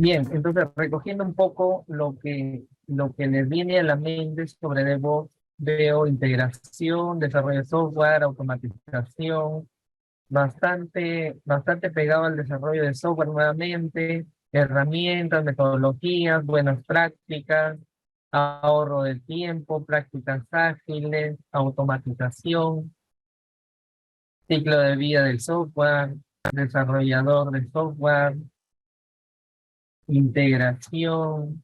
Bien, entonces recogiendo un poco lo que les viene a la mente sobre DevOps, veo integración, desarrollo de software, automatización, bastante pegado al desarrollo de software nuevamente, herramientas, metodologías, buenas prácticas, ahorro de tiempo, prácticas ágiles, automatización, ciclo de vida del software, desarrollador de software, integración,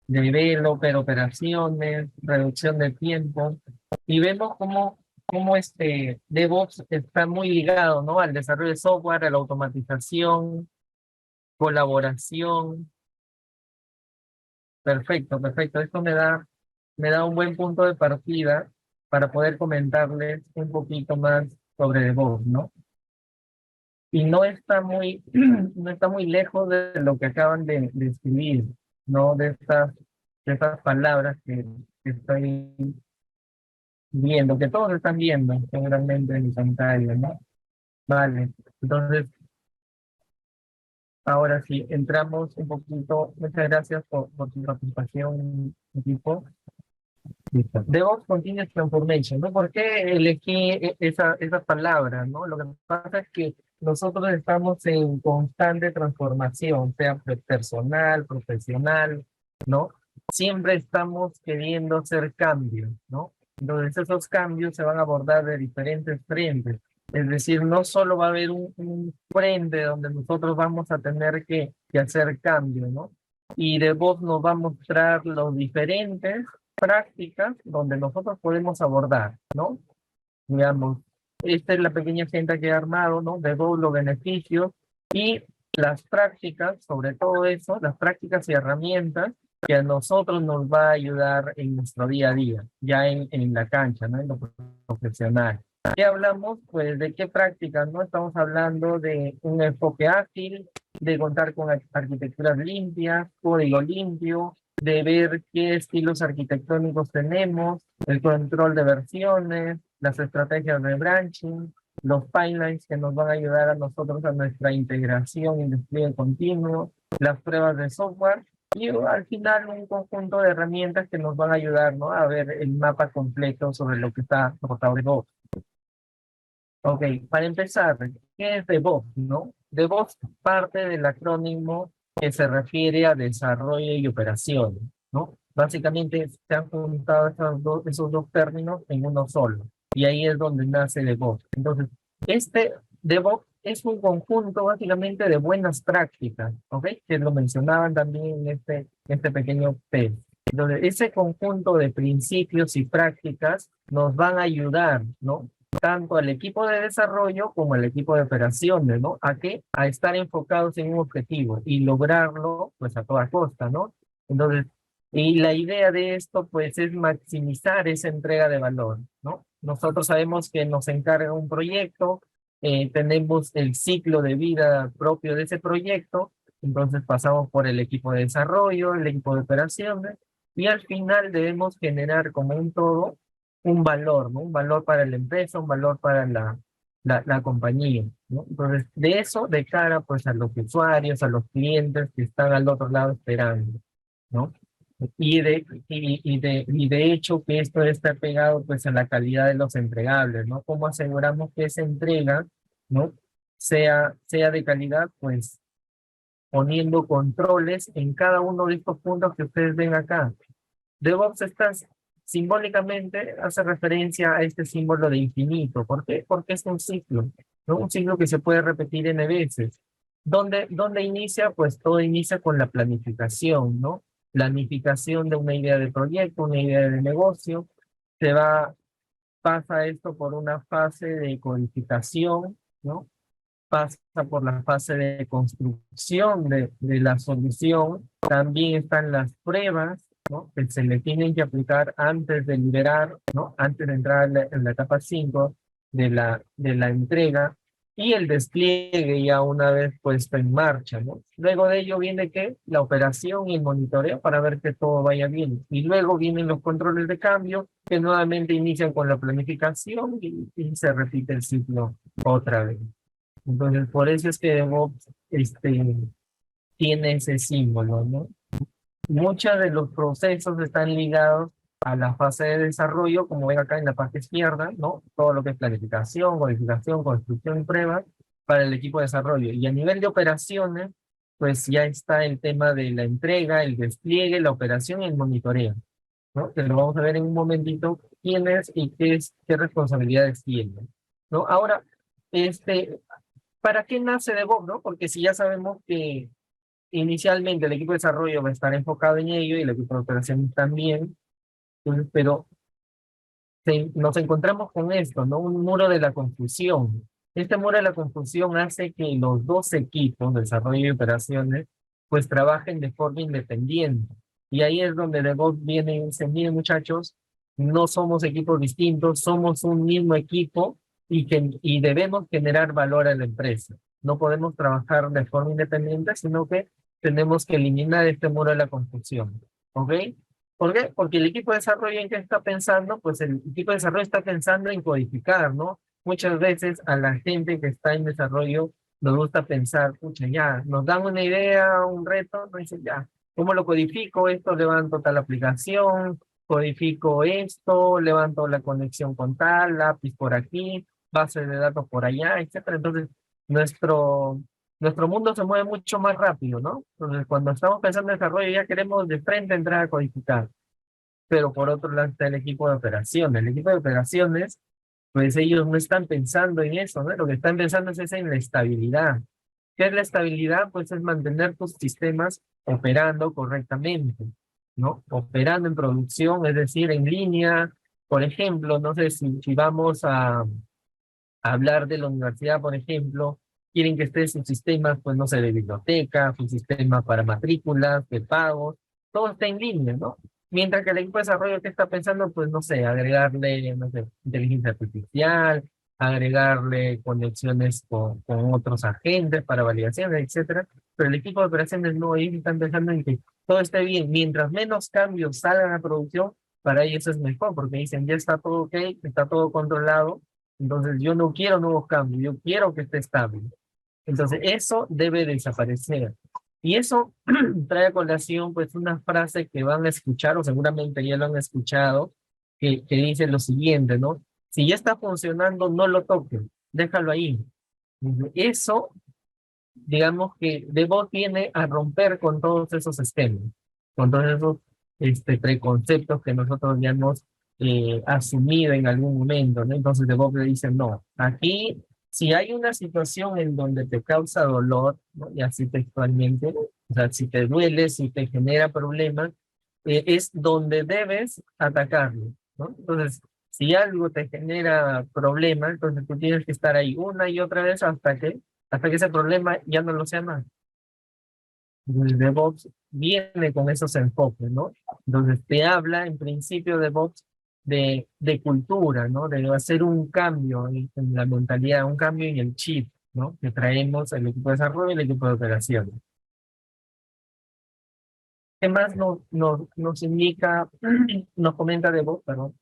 developer, operaciones, reducción de tiempo, y vemos cómo este DevOps está muy ligado, ¿no? Al desarrollo de software, a la automatización, colaboración. Perfecto, perfecto. Esto me da un buen punto de partida para poder comentarles un poquito más sobre DevOps, ¿no? Y no está muy, no está muy lejos de lo que acaban de escribir, ¿no? De estas palabras que estoy viendo, que todos están viendo seguramente en mi pantalla, ¿no? Vale, entonces, ahora sí, entramos un poquito. Muchas gracias por tu participación, equipo. Listo. DevOps Continuous Transformation, ¿no? ¿Por qué elegí esas palabras, ¿no? Lo que pasa es que nosotros estamos en constante transformación, sea personal, profesional, ¿no? Siempre estamos queriendo hacer cambios, ¿no? Entonces esos cambios se van a abordar de diferentes frentes. Es decir, no solo va a haber un frente donde nosotros vamos a tener que hacer cambios, ¿no? Y DevOps nos va a mostrar los diferentes prácticas donde nosotros podemos abordar, ¿no? Digamos, esta es la pequeña agenda que he armado, ¿no? De todos los beneficios y las prácticas, sobre todo eso, las prácticas y herramientas que a nosotros nos va a ayudar en nuestro día a día, ya en la cancha, ¿no? En lo profesional. ¿Qué hablamos? Pues de qué prácticas, ¿no? Estamos hablando de un enfoque ágil, de contar con arquitecturas limpias, código limpio, de ver qué estilos arquitectónicos tenemos, el control de versiones, las estrategias de branching, los pipelines que nos van a ayudar a nosotros a nuestra integración y despliegue continuo, las pruebas de software y al final un conjunto de herramientas que nos van a ayudar, ¿no? A ver el mapa completo sobre lo que está por DevOps. Ok, para empezar, ¿qué es DevOps, no? DevOps parte del acrónimo que se refiere a desarrollo y operación, ¿no? Básicamente se han juntado esos dos términos en uno solo, y ahí es donde nace DevOps. Entonces, este DevOps es un conjunto básicamente de buenas prácticas, ¿ok? Que lo mencionaban también en este pequeño test. Entonces, ese conjunto de principios y prácticas nos van a ayudar, ¿no? Tanto al equipo de desarrollo como al equipo de operaciones, ¿no? ¿A qué? A estar enfocados en un objetivo y lograrlo, pues, a toda costa, ¿no? Entonces, y la idea de esto, pues, es maximizar esa entrega de valor, ¿no? Nosotros sabemos que nos encarga un proyecto, tenemos el ciclo de vida propio de ese proyecto, entonces pasamos por el equipo de desarrollo, el equipo de operaciones, y al final debemos generar como un todo un valor, ¿no? Un valor para la empresa, un valor para la compañía, ¿no? Entonces, de eso, de cara, pues, a los usuarios, a los clientes que están al otro lado esperando, ¿no? Y de hecho que esto está pegado, pues, a la calidad de los entregables, ¿no? ¿Cómo aseguramos que esa entrega, ¿no? Sea de calidad? Pues, poniendo controles en cada uno de estos puntos que ustedes ven acá. DevOps está simbólicamente hace referencia a este símbolo de infinito. ¿Por qué? Porque es un ciclo, ¿no? Un ciclo que se puede repetir n veces. ¿Dónde inicia? Pues todo inicia con la planificación, ¿no? Planificación de una idea de proyecto, una idea de negocio. Se va, pasa esto por una fase de codificación, ¿no? Pasa por la fase de construcción de la solución. También están las pruebas, ¿no? Que se le tienen que aplicar antes de liberar, ¿no? Antes de entrar en la etapa 5 de la entrega y el despliegue ya una vez puesto en marcha, ¿no? Luego de ello viene ¿qué? La operación y el monitoreo para ver que todo vaya bien. Y luego vienen los controles de cambio que nuevamente inician con la planificación y se repite el ciclo otra vez. Entonces, por eso es que DevOps tiene ese símbolo, ¿no? Muchos de los procesos están ligados a la fase de desarrollo, como ven acá en la parte izquierda, ¿no? Todo lo que es planificación, codificación, construcción y pruebas para el equipo de desarrollo. Y a nivel de operaciones, pues ya está el tema de la entrega, el despliegue, la operación y el monitoreo, ¿no? Que lo vamos a ver en un momentito quién es y qué responsabilidades tiene, ¿no? Ahora, ¿para qué nace DevOps, no? Porque si ya sabemos que inicialmente el equipo de desarrollo va a estar enfocado en ello y el equipo de operaciones también, pero nos encontramos con esto, ¿no? Un muro de la confusión. Este muro de la confusión hace que los dos equipos, desarrollo y operaciones, pues trabajen de forma independiente. Y ahí es donde DevOps viene y dice, miren muchachos, no somos equipos distintos, somos un mismo equipo y debemos generar valor a la empresa. No podemos trabajar de forma independiente, sino que tenemos que eliminar este muro de la confusión. ¿Ok? ¿Por qué? Porque el equipo de desarrollo en qué está pensando, pues el equipo de desarrollo está pensando en codificar, ¿no? Muchas veces a la gente que está en desarrollo nos gusta pensar, pucha, ya, nos dan una idea, un reto, nos dicen, ya, ¿cómo lo codifico? Esto levanto tal aplicación, codifico esto, levanto la conexión con tal, lápiz por aquí, base de datos por allá, etcétera. Entonces, nuestro, nuestro mundo se mueve mucho más rápido, ¿no? Entonces, cuando estamos pensando en desarrollo, ya queremos de frente entrar a codificar. Pero por otro lado está el equipo de operaciones. El equipo de operaciones, pues ellos no están pensando en eso, ¿no? Lo que están pensando es en la estabilidad. ¿Qué es la estabilidad? Pues es mantener tus sistemas operando correctamente, ¿no? Operando en producción, es decir, en línea. Por ejemplo, no sé si vamos a hablar de la universidad, por ejemplo, quieren que esté sus sistemas, pues no sé, de biblioteca, su sistema para matrículas, de pagos, todo está en línea, ¿no? Mientras que el equipo de desarrollo que está pensando, pues no sé, agregarle, no sé, inteligencia artificial, agregarle conexiones con otros agentes para validaciones, etcétera. Pero el equipo de operaciones no, ellos están pensando en que todo esté bien. Mientras menos cambios salgan a producción, para ellos es mejor, porque dicen, ya está todo ok, está todo controlado, entonces yo no quiero nuevos cambios, yo quiero que esté estable. Entonces eso debe desaparecer. Y eso trae a colación pues una frase que van a escuchar o seguramente ya lo han escuchado, que dice lo siguiente, ¿no? Si ya está funcionando, no lo toquen, déjalo ahí. Eso, digamos que DevOps viene a romper con todos esos esquemas, con todos esos preconceptos que nosotros ya hemos asumido en algún momento, ¿no? Entonces DevOps le dice, no, aquí si hay una situación en donde te causa dolor, ¿no? Y así textualmente, o sea, si te duele, si te genera problemas, es donde debes atacarlo, ¿no? Entonces, si algo te genera problemas, entonces tú tienes que estar ahí una y otra vez hasta que ese problema ya no lo sea más. El DevOps viene con esos enfoques, ¿no? Entonces te habla en principio DevOps de cultura, ¿no? De hacer un cambio en la mentalidad, un cambio en el chip, ¿no? Que traemos el equipo de desarrollo y el equipo de operaciones. ¿Qué más nos indica, nos comenta DevOps, perdón?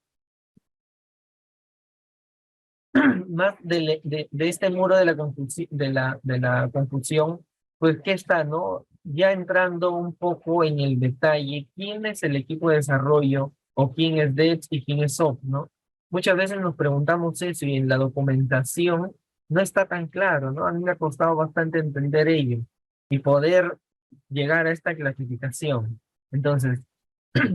Más de este muro de la confusión, de la confusión, pues que está, ¿no? Ya entrando un poco en el detalle, ¿quién es el equipo de desarrollo o quién es Devs y quién es Ops, ¿no? Muchas veces nos preguntamos eso y en la documentación no está tan claro, ¿no? A mí me ha costado bastante entender ello y poder llegar a esta clasificación. Entonces,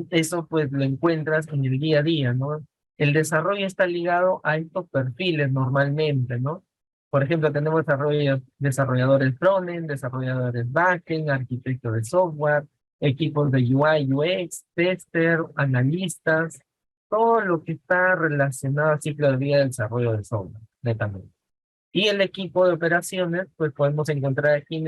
eso pues lo encuentras en el día a día, ¿no? El desarrollo está ligado a estos perfiles normalmente, ¿no? Por ejemplo, tenemos desarrolladores frontend, desarrolladores backend, arquitectos de software, equipos de UI, UX, tester, analistas, todo lo que está relacionado al ciclo de vida del desarrollo de software, netamente. Y el equipo de operaciones, pues podemos encontrar aquí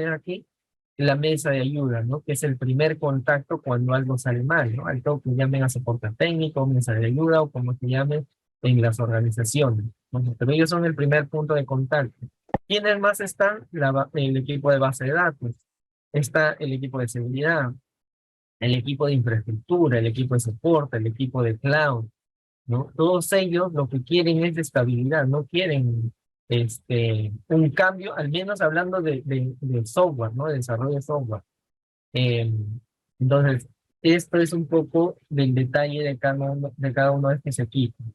la mesa de ayuda, ¿no? Que es el primer contacto cuando algo sale mal, ¿no? Algo que llamen a soporte técnico, mesa de ayuda o como se llame en las organizaciones, ¿no? Pero ellos son el primer punto de contacto. ¿Quiénes más están? El equipo de base de datos. Está el equipo de seguridad, el equipo de infraestructura, el equipo de soporte, el equipo de cloud, ¿no? Todos ellos lo que quieren es estabilidad, no quieren un cambio, al menos hablando de software, ¿no? De desarrollo de software. Eh, entonces, esto es un poco del detalle de cada uno de estos equipos.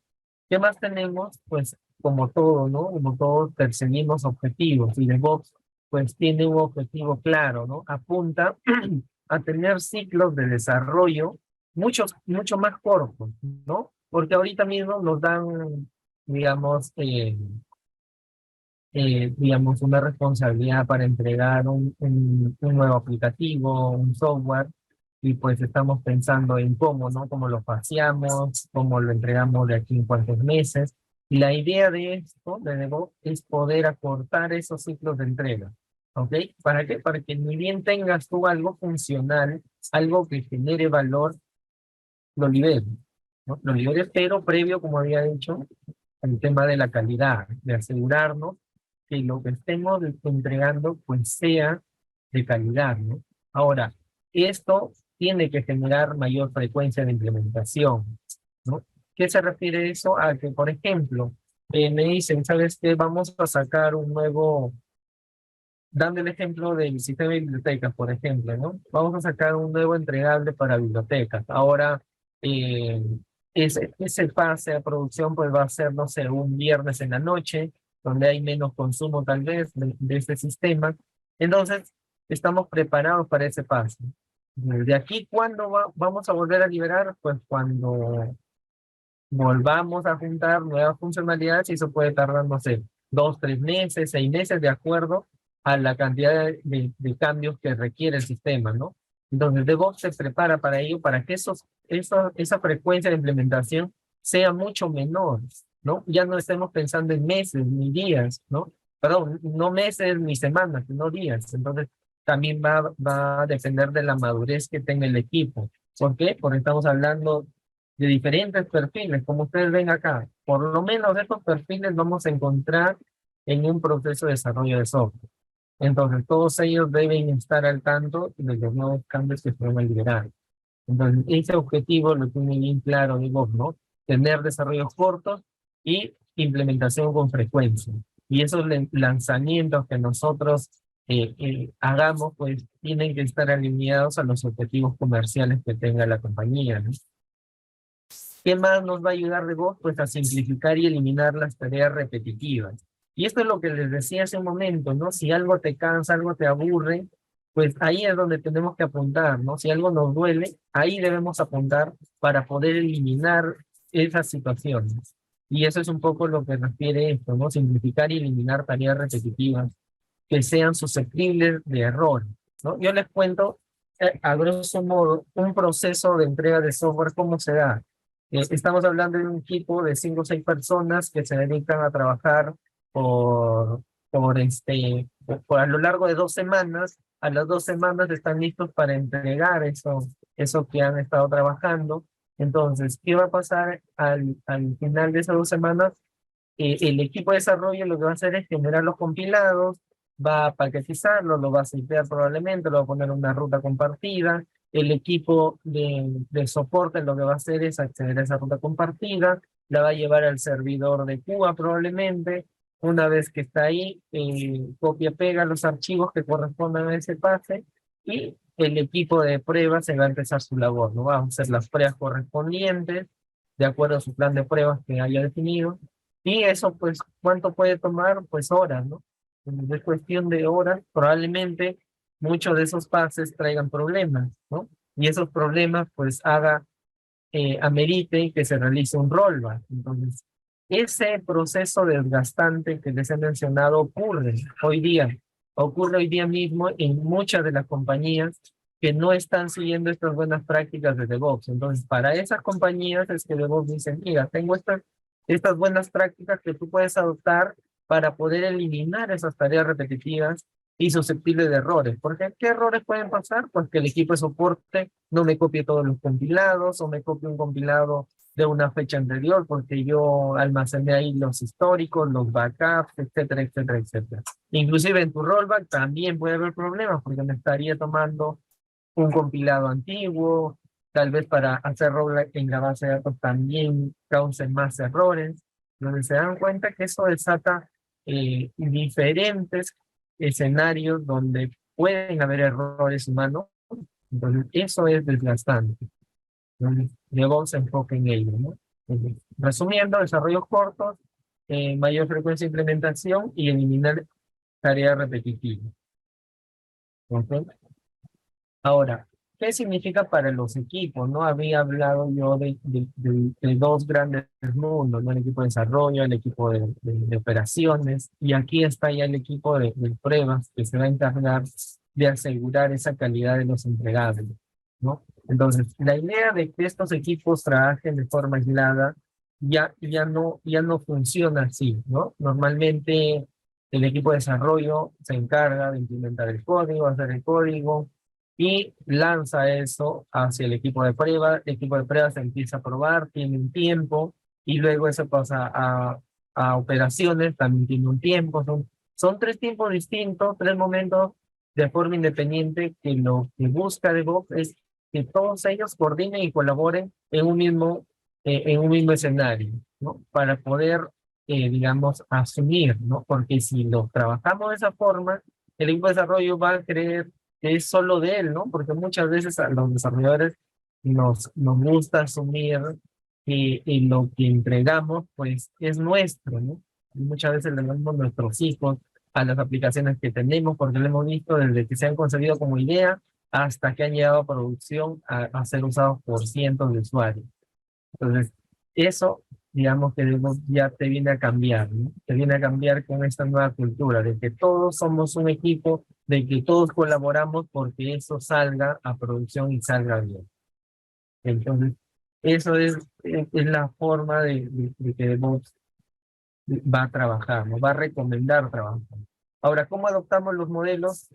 ¿Qué más tenemos? Pues como todo, ¿no? Como todos perseguimos objetivos y DevOps pues tiene un objetivo claro, ¿no? Apunta a tener ciclos de desarrollo mucho más cortos, ¿no? Porque ahorita mismo nos dan, digamos, digamos, una responsabilidad para entregar un nuevo aplicativo, un software, y pues estamos pensando en cómo, ¿no? Cómo lo faseamos, cómo lo entregamos de aquí en cuántos meses. Y la idea de esto, de DevOps, es poder acortar esos ciclos de entrega. ¿Ok? ¿Para qué? Para que ni bien tengas tú algo funcional, algo que genere valor, lo liberes, ¿no? Lo liberes, pero previo, como había dicho, el tema de la calidad, de asegurarnos que lo que estemos entregando pues sea de calidad, ¿no? Ahora, esto tiene que generar mayor frecuencia de implementación, ¿no? ¿Qué se refiere eso? A que, por ejemplo, me dicen, ¿sabes qué? Vamos a sacar un nuevo, dando el ejemplo del sistema de bibliotecas, por ejemplo, ¿no? Vamos a sacar un nuevo entregable para bibliotecas. Ahora, eh, ese pase a producción pues va a ser, no sé, un viernes en la noche, donde hay menos consumo tal vez de este sistema. Entonces, estamos preparados para ese pase. De aquí, ¿cuándo vamos a volver a liberar? Pues cuando volvamos a juntar nuevas funcionalidades y eso puede tardar, no sé, 2, 3 meses, 6 meses, de acuerdo a la cantidad de cambios que requiere el sistema, ¿no? Entonces, DevOps se prepara para ello, para que esa frecuencia de implementación sea mucho menor, ¿no? Ya no estemos pensando en meses ni días, ¿no? Perdón, no meses ni semanas, sino días. Entonces, también va a depender de la madurez que tenga el equipo. ¿Por qué? Porque estamos hablando de diferentes perfiles, como ustedes ven acá. Por lo menos estos perfiles vamos a encontrar en un proceso de desarrollo de software. Entonces, todos ellos deben estar al tanto de los nuevos cambios que se van a liberar. Entonces, ese objetivo lo tiene bien claro, digo, ¿no? Tener desarrollos cortos y implementación con frecuencia. Y esos lanzamientos que nosotros hagamos, pues tienen que estar alineados a los objetivos comerciales que tenga la compañía, ¿no? ¿Qué más nos va a ayudar DevOps? Pues a simplificar y eliminar las tareas repetitivas. Y esto es lo que les decía hace un momento, ¿no? Si algo te cansa, algo te aburre, pues ahí es donde tenemos que apuntar, ¿no? Si algo nos duele, ahí debemos apuntar para poder eliminar esas situaciones. Y eso es un poco lo que refiere esto, ¿no? Simplificar y eliminar tareas repetitivas que sean susceptibles de error, ¿no? Yo les cuento, a grosso modo, un proceso de entrega de software, ¿cómo se da? Estamos hablando de un equipo de 5 o 6 personas que se dedican a trabajar por, por a lo largo de 2 semanas. A las 2 semanas están listos para entregar eso que han estado trabajando. Entonces, ¿qué va a pasar al final de esas 2 semanas? El equipo de desarrollo lo que va a hacer es generar los compilados, va a paquetizarlo, lo va a setear probablemente, lo va a poner en una ruta compartida. El equipo de soporte lo que va a hacer es acceder a esa ruta compartida, la va a llevar al servidor de Cuba probablemente. Una vez que está ahí, copia, pega los archivos que correspondan a ese pase y el equipo de pruebas se va a empezar su labor, ¿no? Va a hacer las pruebas correspondientes de acuerdo a su plan de pruebas que haya definido. Y eso, pues, ¿cuánto puede tomar? Pues horas, ¿no? Es cuestión de horas. Probablemente muchos de esos pases traigan problemas, ¿no? Y esos problemas, pues, amerite que se realice un rollback. Entonces, ese proceso desgastante que les he mencionado ocurre hoy día mismo en muchas de las compañías que no están siguiendo estas buenas prácticas de DevOps. Entonces, para esas compañías es que DevOps dice, mira, tengo estas buenas prácticas que tú puedes adoptar para poder eliminar esas tareas repetitivas y susceptibles de errores. Porque ¿qué errores pueden pasar? Pues que el equipo de soporte no me copie todos los compilados o me copie un compilado de una fecha anterior porque yo almacené ahí los históricos, los backups, etcétera, etcétera, etcétera. Inclusive en tu rollback también puede haber problemas porque me estaría tomando un compilado antiguo, tal vez para hacer rollback en la base de datos también causen más errores, donde se dan cuenta que eso desata diferentes escenarios donde pueden haber errores humanos Entonces, eso es desgastante. Entonces, DevOps se enfoca en ello, ¿no? Entonces, resumiendo, desarrollos cortos, mayor frecuencia de implementación y eliminar tareas repetitivas. ¿Ok? Ahora, ¿qué significa para los equipos? No había hablado yo de dos grandes mundos, ¿no? El equipo de desarrollo, el equipo de operaciones, y aquí está ya el equipo de pruebas que se va a encargar de asegurar esa calidad de los entregables, ¿no? Entonces, la idea de que estos equipos trabajen de forma aislada ya no funciona así, ¿no? Normalmente el equipo de desarrollo se encarga de implementar el código, hacer el código, y lanza eso hacia el equipo de prueba. El equipo de prueba se empieza a probar, tiene un tiempo, y luego eso pasa a operaciones, también tiene un tiempo. Son tres tiempos distintos, tres momentos de forma independiente, que lo que busca DevOps es que todos ellos coordinen y colaboren en un mismo escenario, ¿no? Para poder, digamos, asumir, ¿no? Porque si lo trabajamos de esa forma, el equipo de desarrollo va a creer que es solo de él, ¿no? Porque muchas veces a los desarrolladores nos gusta asumir que lo que entregamos, pues, es nuestro, ¿no? Y muchas veces le damos nuestros hijos a las aplicaciones que tenemos, porque lo hemos visto desde que se han concebido como idea hasta que han llegado a producción a ser usados por cientos de usuarios. Entonces, eso, digamos que ya te viene a cambiar, ¿no? Te viene a cambiar con esta nueva cultura, de que todos somos un equipo, de que todos colaboramos porque eso salga a producción y salga bien. Entonces, eso es la forma de que DevOps va a trabajar, ¿no? Va a recomendar trabajar. Ahora, ¿cómo adoptamos los modelos?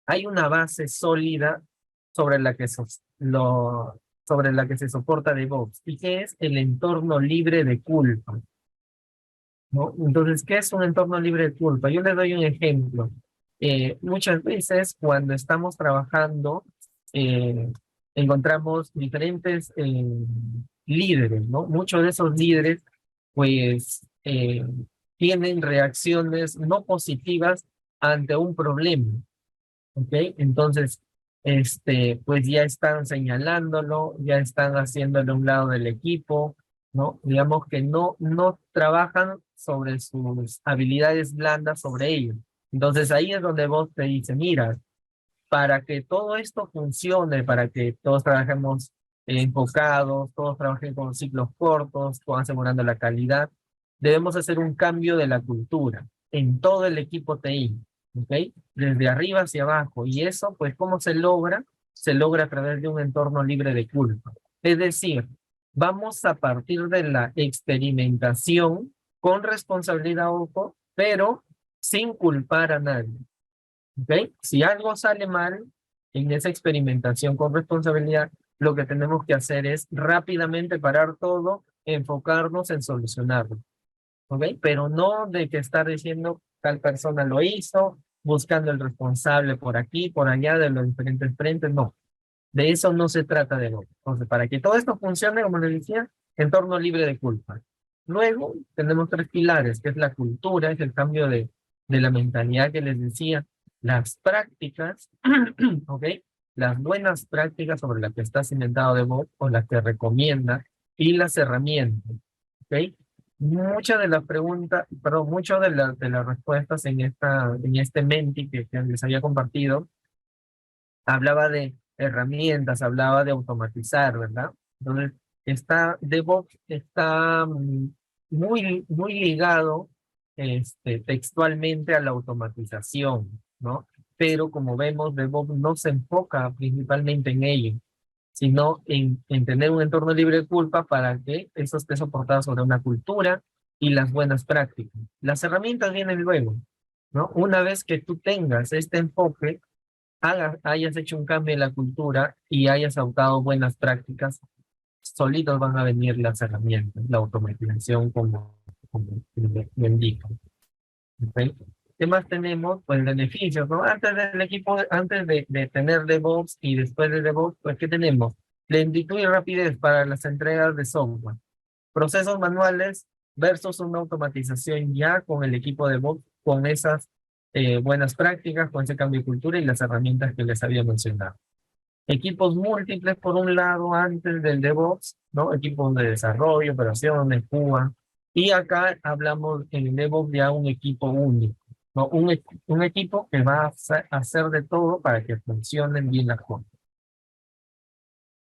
Hay una base sólida sobre la que, sobre la que se soporta DevOps, y que es el entorno libre de culpa, ¿no? Entonces, ¿qué es un entorno libre de culpa? Yo les doy un ejemplo. Muchas veces cuando estamos trabajando, eh, encontramos diferentes líderes, ¿no? Muchos de esos líderes, pues, tienen reacciones no positivas ante un problema. ¿Ok? Entonces, pues ya están señalándolo, ya están haciéndolo a un lado del equipo, ¿no? Digamos que no trabajan sobre sus habilidades blandas sobre ello. Entonces ahí es donde vos te dice, mira, para que todo esto funcione, para que todos trabajemos enfocados, todos trabajen con ciclos cortos, todos asegurando la calidad, debemos hacer un cambio de la cultura en todo el equipo TI, ¿ok? Desde arriba hacia abajo. Y eso, pues, ¿cómo se logra? Se logra a través de un entorno libre de culpa. Es decir, vamos a partir de la experimentación con responsabilidad, ojo, pero sin culpar a nadie. ¿Ok? Si algo sale mal en esa experimentación con responsabilidad, lo que tenemos que hacer es rápidamente parar todo, enfocarnos en solucionarlo. ¿Ok? Pero no de que estar diciendo tal persona lo hizo, buscando el responsable por aquí, por allá, de los diferentes frentes, no. De eso no se trata de nuevo. Entonces, para que todo esto funcione, como les decía, entorno libre de culpa. Luego tenemos tres pilares, que es la cultura, es el cambio de la mentalidad que les decía, las prácticas, ¿ok? Las buenas prácticas sobre las que está cimentado DevOps o las que recomienda, y las herramientas, ¿ok? Muchas de las preguntas, perdón, muchas de las respuestas en este Menti que les había compartido, hablaba de herramientas, hablaba de automatizar, ¿verdad? Entonces, DevOps está muy ligado textualmente a la automatización, ¿no? Pero como vemos, DevOps no se enfoca principalmente en ello, sino en tener un entorno libre de culpa para que eso esté soportado sobre una cultura y las buenas prácticas. Las herramientas vienen luego, ¿no? Una vez que tú tengas este enfoque, hayas hecho un cambio en la cultura y hayas adoptado buenas prácticas, solitos van a venir las herramientas, la automatización como lo indica. ¿Ok? ¿Qué más tenemos? Pues beneficios, ¿no? Antes del equipo, antes de tener DevOps y después de DevOps, pues ¿qué tenemos? Lentitud y rapidez para las entregas de software. Procesos manuales versus una automatización ya con el equipo de DevOps, con esas buenas prácticas, con ese cambio de cultura y las herramientas que les había mencionado. Equipos múltiples, por un lado, antes del DevOps, ¿no? Equipos de desarrollo, operaciones, Cuba. Y acá hablamos en DevOps ya un equipo único, ¿no? Un equipo que va a hacer de todo para que funcionen bien las cosas.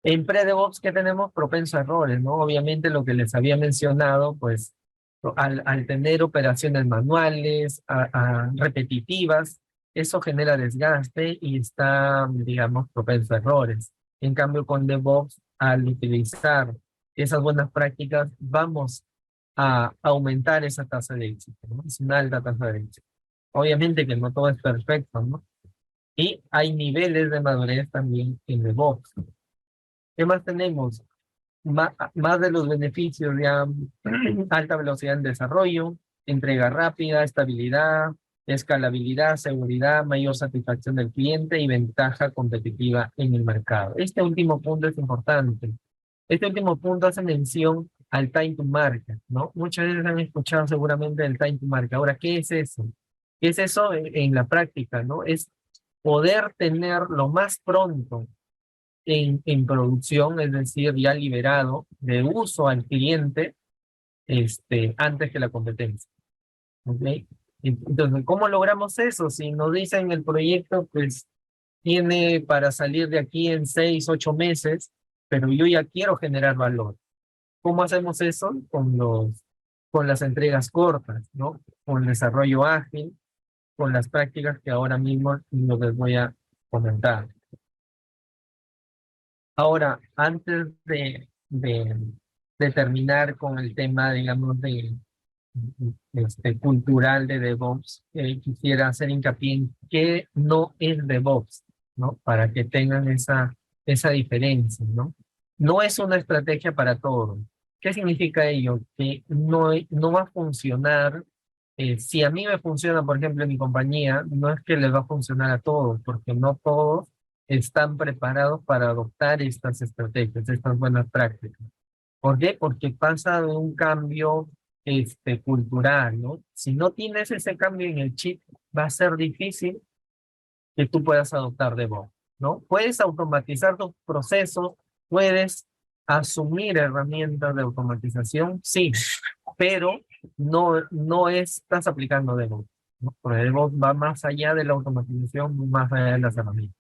En pre-DevOps, ¿qué tenemos? Propenso a errores, ¿no? Obviamente lo que les había mencionado, pues al tener operaciones manuales, repetitivas, eso genera desgaste y está, digamos, propenso a errores. En cambio, con DevOps, al utilizar esas buenas prácticas, vamos a aumentar esa tasa de éxito, ¿no? Es una alta tasa de éxito. Obviamente que no todo es perfecto, ¿no? Y hay niveles de madurez también en DevOps. ¿Qué más tenemos? Más de los beneficios, ya alta velocidad en desarrollo, entrega rápida, estabilidad, escalabilidad, seguridad, mayor satisfacción del cliente y ventaja competitiva en el mercado. Este último punto es importante. Este último punto hace mención al time to market, ¿no? Muchas veces han escuchado seguramente el time to market. Ahora, ¿qué es eso? ¿Qué es eso en la práctica, no? Es poder tener lo más pronto en producción, es decir, ya liberado de uso al cliente antes que la competencia. ¿Ok? Entonces, ¿cómo logramos eso? Si nos dicen el proyecto, pues tiene para salir de aquí en 6, 8 meses, pero yo ya quiero generar valor. ¿Cómo hacemos eso? Con las entregas cortas, ¿no? Con el desarrollo ágil, con las prácticas que ahora mismo les voy a comentar. Ahora, antes de terminar con el tema, digamos, cultural de DevOps, quisiera hacer hincapié en qué no es DevOps, ¿no? Para que tengan esa diferencia, ¿no? No es una estrategia para todos. ¿Qué significa ello? Que no va a funcionar. Si a mí me funciona, por ejemplo, en mi compañía, no es que les va a funcionar a todos, porque no todos están preparados para adoptar estas estrategias, estas buenas prácticas. ¿Por qué? Porque pasa de un cambio cultural, ¿no? Si no tienes ese cambio en el chip, va a ser difícil que tú puedas adoptar DevOps, ¿no? Puedes automatizar tus procesos, puedes asumir herramientas de automatización, sí, pero no estás aplicando DevOps, ¿no? Porque DevOps va más allá de la automatización, más allá de las herramientas.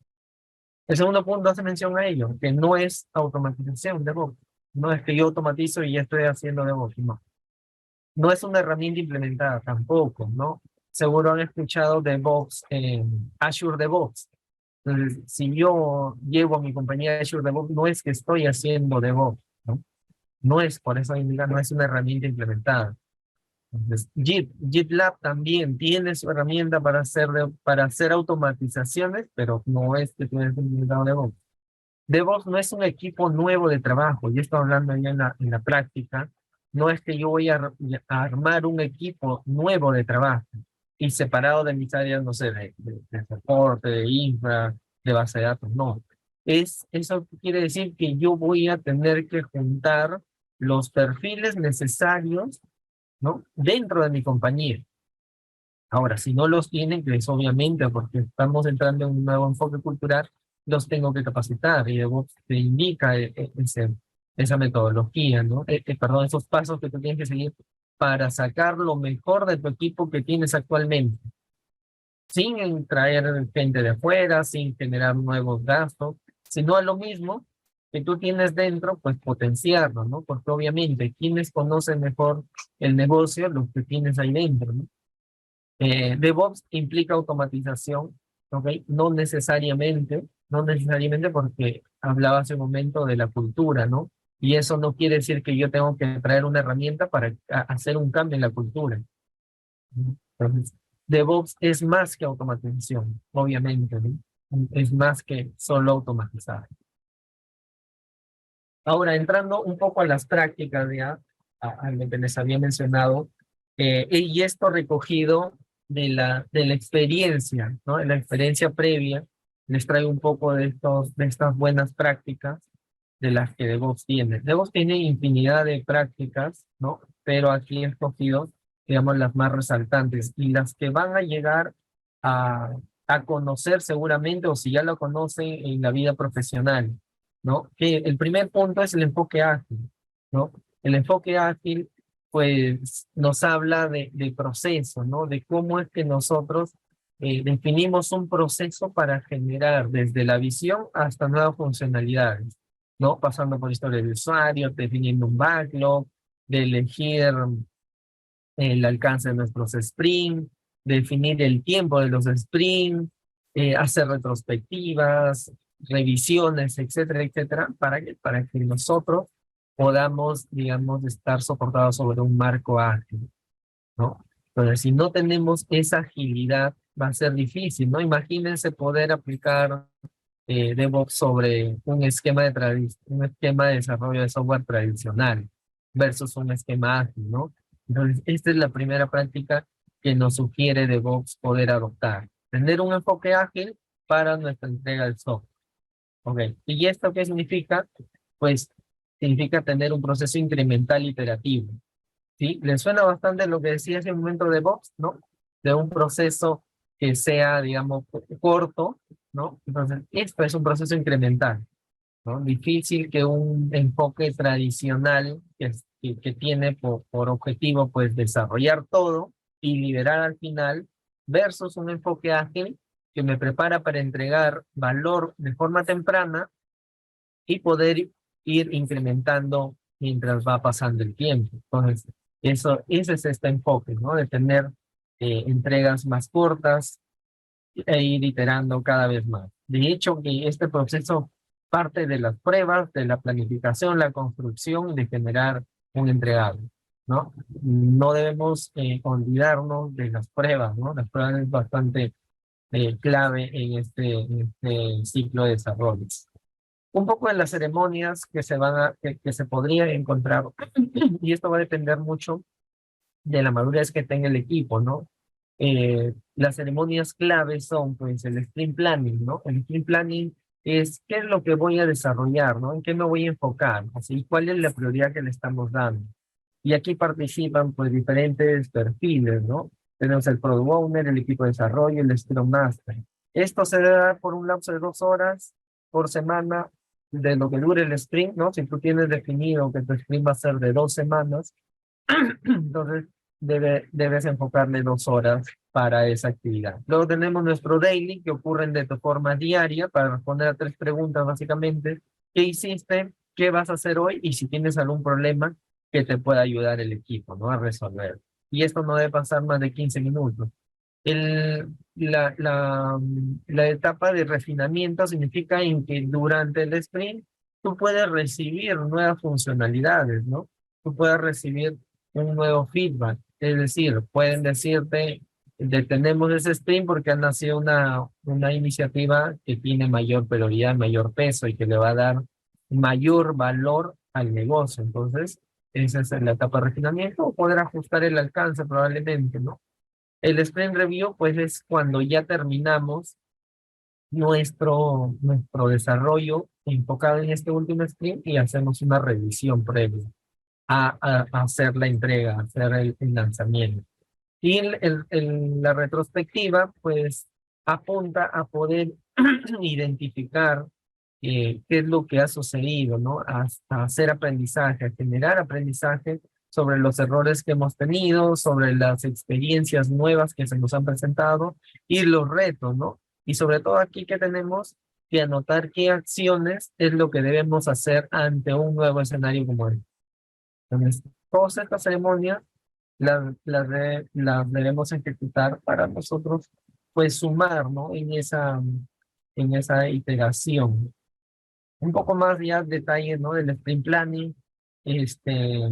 El segundo punto hace mención a ello, que no es automatización DevOps. No es que yo automatizo y ya estoy haciendo DevOps, no. No es una herramienta implementada tampoco, ¿no? Seguro han escuchado DevOps, Azure DevOps. Entonces, si yo llevo a mi compañía Azure DevOps, no es que estoy haciendo DevOps, ¿no? No es, por eso indica, no es una herramienta implementada. Entonces, GitLab también tiene su herramienta para hacer automatizaciones, pero no es que tienes implementado DevOps. DevOps no es un equipo nuevo de trabajo, yo estoy hablando ya en la práctica, no es que yo voy a armar un equipo nuevo de trabajo y separado de mis áreas, no sé, de soporte, de infra, de base de datos, no. Eso quiere decir que yo voy a tener que juntar los perfiles necesarios, ¿no? Dentro de mi compañía. Ahora, si no los tienen, pues obviamente, porque estamos entrando en un nuevo enfoque cultural, los tengo que capacitar y DevOps te indica esa metodología, ¿no? Perdón, esos pasos que tú tienes que seguir para sacar lo mejor de tu equipo que tienes actualmente, sin traer gente de afuera, sin generar nuevos gastos, sino a lo mismo que tú tienes dentro, pues potenciarlo, ¿no? Porque obviamente, quienes conocen mejor el negocio, los que tienes ahí dentro, ¿no? DevOps implica automatización, ¿ok? No necesariamente porque hablaba hace un momento de la cultura, ¿no? Y eso no quiere decir que yo tengo que traer una herramienta para hacer un cambio en la cultura. Entonces, DevOps es más que automatización, obviamente, ¿no? Es más que solo automatizar. Ahora, entrando un poco a las prácticas, ya, a lo que les había mencionado, y esto recogido de la experiencia, ¿no? De la experiencia previa, les traigo un poco de estas buenas prácticas de las que DevOps tiene. DevOps tiene infinidad de prácticas, ¿no? Pero aquí he escogido, digamos, las más resaltantes y las que van a llegar a, a conocer seguramente, o si ya lo conocen en la vida profesional, ¿no? Que el primer punto es el enfoque ágil, ¿no? El enfoque ágil, pues, nos habla de proceso, ¿no? De cómo es que nosotros definimos un proceso para generar desde la visión hasta nuevas funcionalidades, ¿no? Pasando por historia de usuario, definiendo un backlog, de elegir el alcance de nuestros sprints, definir el tiempo de los sprints, hacer retrospectivas, revisiones, etcétera, etcétera, para que nosotros podamos, digamos, estar soportados sobre un marco ágil, ¿no? Entonces, si no tenemos esa agilidad, va a ser difícil, ¿no? Imagínense poder aplicar DevOps sobre un esquema de desarrollo de software tradicional versus un esquema ágil, ¿no? Entonces, esta es la primera práctica que nos sugiere DevOps poder adoptar. Tener un enfoque ágil para nuestra entrega del software. ¿Ok? ¿Y esto qué significa? Pues significa tener un proceso incremental iterativo. ¿Sí? ¿Les suena bastante lo que decía hace un momento de DevOps, ¿no? De un proceso que sea, digamos, corto, ¿no? Entonces, esto es un proceso incremental, ¿no? Difícil que un enfoque tradicional que tiene por objetivo, pues, desarrollar todo y liberar al final, versus un enfoque ágil que me prepara para entregar valor de forma temprana y poder ir incrementando mientras va pasando el tiempo. Entonces, ese es este enfoque, ¿no? De tener entregas más cortas e ir iterando cada vez más. De hecho, que este proceso parte de las pruebas, de la planificación, la construcción y de generar un entregable, ¿no? No debemos olvidarnos de las pruebas, ¿no? Las pruebas es bastante clave en este ciclo de desarrollo. Un poco de las ceremonias que se podrían encontrar, y esto va a depender mucho de la madurez que tenga el equipo, ¿no? Las ceremonias claves son, pues, el sprint planning, ¿no? El sprint planning es qué es lo que voy a desarrollar, ¿no? En qué me voy a enfocar, así, cuál es la prioridad que le estamos dando. Y aquí participan, pues, diferentes perfiles, ¿no? Tenemos el Product Owner, el equipo de desarrollo, el Scrum Master. Esto se debe dar por un lapso de 2 horas por semana de lo que dure el sprint, ¿no? Si tú tienes definido que tu sprint va a ser de 2 semanas, entonces debes enfocarle 2 horas para esa actividad. Luego tenemos nuestro daily, que ocurren de forma diaria para responder a 3 preguntas básicamente. ¿Qué hiciste? ¿Qué vas a hacer hoy? Y si tienes algún problema que te pueda ayudar el equipo, ¿no? A resolver. Y esto no debe pasar más de 15 minutos. La etapa de refinamiento significa en que durante el sprint tú puedes recibir nuevas funcionalidades, ¿no? Tú puedes recibir un nuevo feedback. Es decir, pueden decirte, detenemos ese sprint porque ha nacido una iniciativa que tiene mayor prioridad, mayor peso y que le va a dar mayor valor al negocio. Entonces, esa es la etapa de refinamiento, o poder ajustar el alcance probablemente, ¿no? El sprint review, pues, es cuando ya terminamos nuestro desarrollo enfocado en este último sprint y hacemos una revisión previa a hacer la entrega, a hacer el lanzamiento. Y la retrospectiva, pues, apunta a poder identificar qué es lo que ha sucedido, ¿no? A hacer aprendizaje, a generar aprendizaje sobre los errores que hemos tenido, sobre las experiencias nuevas que se nos han presentado y los retos, ¿no? Y sobre todo aquí que tenemos que anotar qué acciones es lo que debemos hacer ante un nuevo escenario como este. Entonces, todas estas ceremonias las debemos ejecutar para nosotros, pues, sumar, ¿no? En esa iteración. Un poco más ya detalles, ¿no? Del sprint planning, este,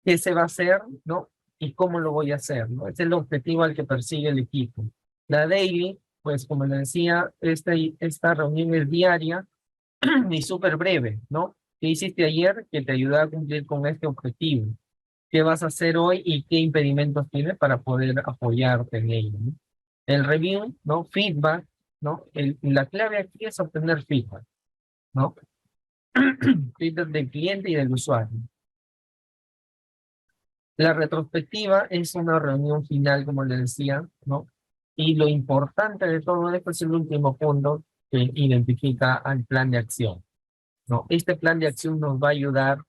qué se va a hacer, ¿no? Y cómo lo voy a hacer, ¿no? Ese es el objetivo al que persigue el equipo. La daily, pues, como les decía, esta reunión es diaria y súper breve, ¿no? ¿Qué hiciste ayer que te ayuda a cumplir con este objetivo? ¿Qué vas a hacer hoy y qué impedimentos tienes para poder apoyarte en ello, ¿no? El review, ¿no? Feedback, ¿no? La clave aquí es obtener feedback, ¿no? Feedback del cliente y del usuario. La retrospectiva es una reunión final, como les decía, ¿no? Y lo importante de todo esto es el último punto que identifica al plan de acción, ¿no? Este plan de acción nos va a ayudar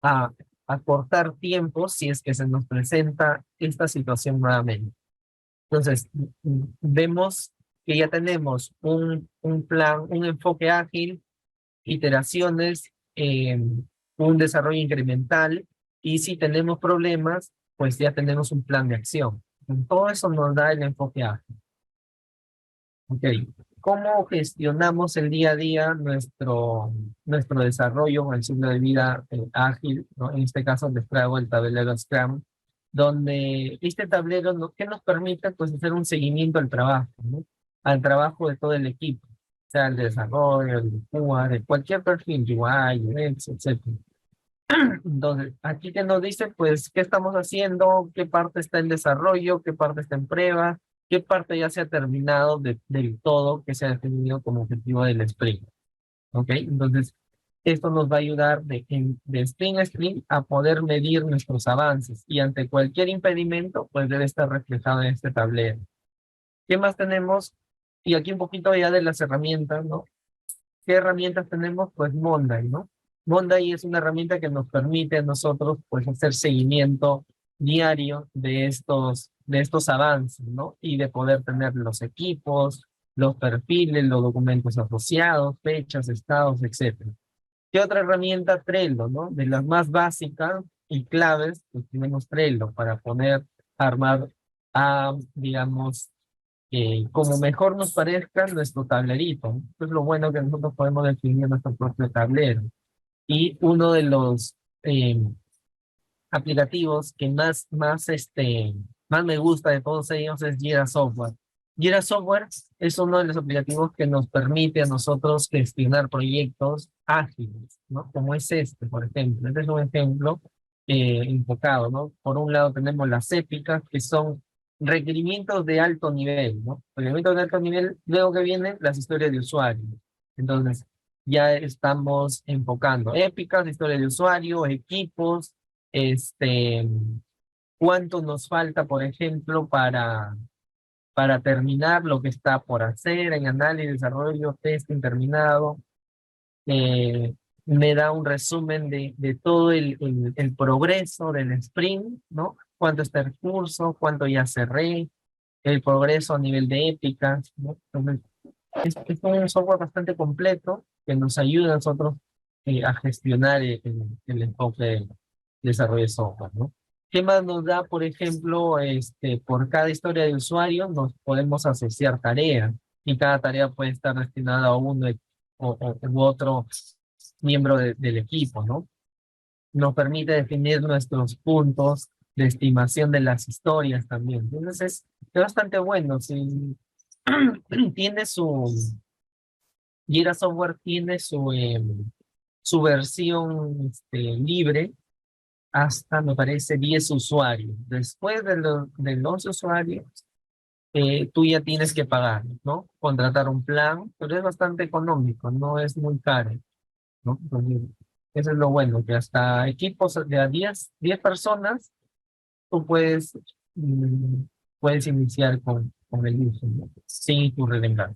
a acortar tiempo si es que se nos presenta esta situación nuevamente. Entonces, vemos que ya tenemos un plan, un enfoque ágil, iteraciones, un desarrollo incremental, y si tenemos problemas, pues ya tenemos un plan de acción. Todo eso nos da el enfoque ágil. Ok, ¿cómo gestionamos el día a día nuestro desarrollo en el ciclo de vida ágil, ¿no? En este caso les traigo el tablero Scrum, donde este tablero ¿qué nos permite? Pues hacer un seguimiento al trabajo, ¿no? Al trabajo de todo el equipo, sea el de desarrollo, el de QA, de cualquier perfil, UI, UX, etcétera. Entonces, aquí que nos dice, pues, qué estamos haciendo, qué parte está en desarrollo, qué parte está en prueba, qué parte ya se ha terminado del todo que se ha definido como objetivo del sprint. ¿Ok? Entonces, esto nos va a ayudar de sprint a sprint a poder medir nuestros avances y ante cualquier impedimento, pues debe estar reflejado en este tablero. ¿Qué más tenemos? Y aquí un poquito ya de las herramientas, ¿no? ¿Qué herramientas tenemos? Pues Monday, ¿no? Monday es una herramienta que nos permite a nosotros pues hacer seguimiento diario de estos avances, ¿no? Y de poder tener los equipos, los perfiles, los documentos asociados, fechas, estados, etcétera. ¿Qué otra herramienta? Trello, ¿no? De las más básicas y claves, pues tenemos Trello para poder armar, digamos, como mejor nos parezca nuestro tablerito. Esto es lo bueno que nosotros podemos definir nuestro propio tablero. Y uno de los eh, aplicativos que más me gusta de todos ellos es Jira Software. Jira Software es uno de los aplicativos que nos permite a nosotros gestionar proyectos ágiles, ¿no? Como es este, por ejemplo. Este es un ejemplo enfocado, ¿no? Por un lado tenemos las épicas, que son requerimientos de alto nivel, ¿no? Requerimientos de alto nivel, luego que vienen las historias de usuario. Entonces, ya estamos enfocando épicas, historias de usuario, equipos, este, cuánto nos falta, por ejemplo, para terminar lo que está por hacer en análisis, desarrollo, testing terminado. Eh, Me da un resumen de todo el progreso del sprint, ¿no? Cuánto está el curso, cuánto ya cerré, el progreso a nivel de épicas, ¿no? Entonces, es un software bastante completo que nos ayuda a nosotros a gestionar el enfoque del desarrollo de software, ¿no? ¿Qué más nos da? Por ejemplo, por cada historia de usuario nos podemos asociar tareas y cada tarea puede estar destinada a uno u otro miembro del equipo, ¿no? Nos permite definir nuestros puntos de estimación de las historias también. Entonces es bastante bueno. Si tiene Jira Software tiene su versión libre hasta, me parece, 10 usuarios. Después de los usuarios, tú ya tienes que pagar, ¿no? Contratar un plan, pero es bastante económico, no es muy caro, ¿no? Entonces, eso es lo bueno, que hasta equipos de a 10 personas, tú mm, puedes iniciar con el uso, ¿no? Sin tu revengar.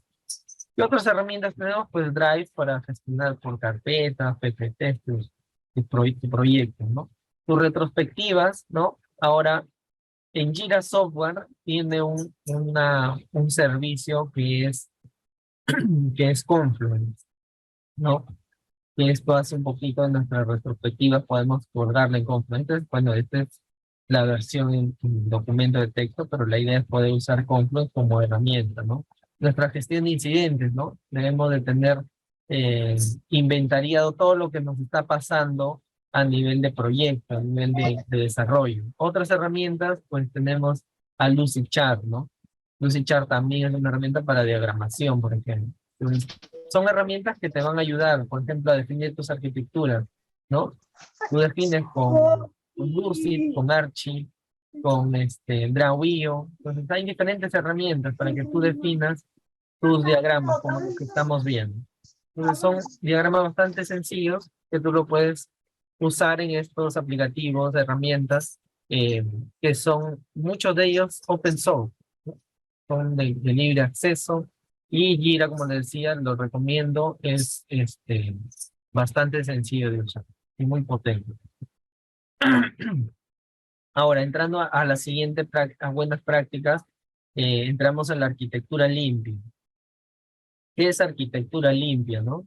¿Qué otras herramientas tenemos? Pues Drive para gestionar por carpetas, PPT, tu proyecto, ¿no? Tus retrospectivas, ¿no? Ahora, en Jira Software tiene un servicio que es Confluence, ¿no? Que esto hace un poquito de nuestra retrospectiva, podemos guardarla en Confluence. Entonces, bueno, esta es la versión en documento de texto, pero la idea es poder usar Confluence como herramienta, ¿no? Nuestra gestión de incidentes, ¿no? Debemos de tener eh, inventariado todo lo que nos está pasando a nivel de proyecto, a nivel de desarrollo. Otras herramientas, pues tenemos a Lucidchart, ¿no? Lucidchart también es una herramienta para diagramación, por ejemplo. Entonces, son herramientas que te van a ayudar, por ejemplo, a definir tus arquitecturas, ¿no? Tú defines con Lucid, con Archie, con Drawio. Entonces hay diferentes herramientas para que tú definas tus diagramas, como los que estamos viendo. Entonces son diagramas bastante sencillos que tú lo puedes usar en estos aplicativos, herramientas, que son muchos de ellos open source, ¿no? son de libre acceso. Y Jira, como les decía, lo recomiendo, es bastante sencillo de usar y muy potente. Ahora, entrando a la siguiente a buenas prácticas, entramos en la arquitectura limpia. ¿Qué es arquitectura limpia, no?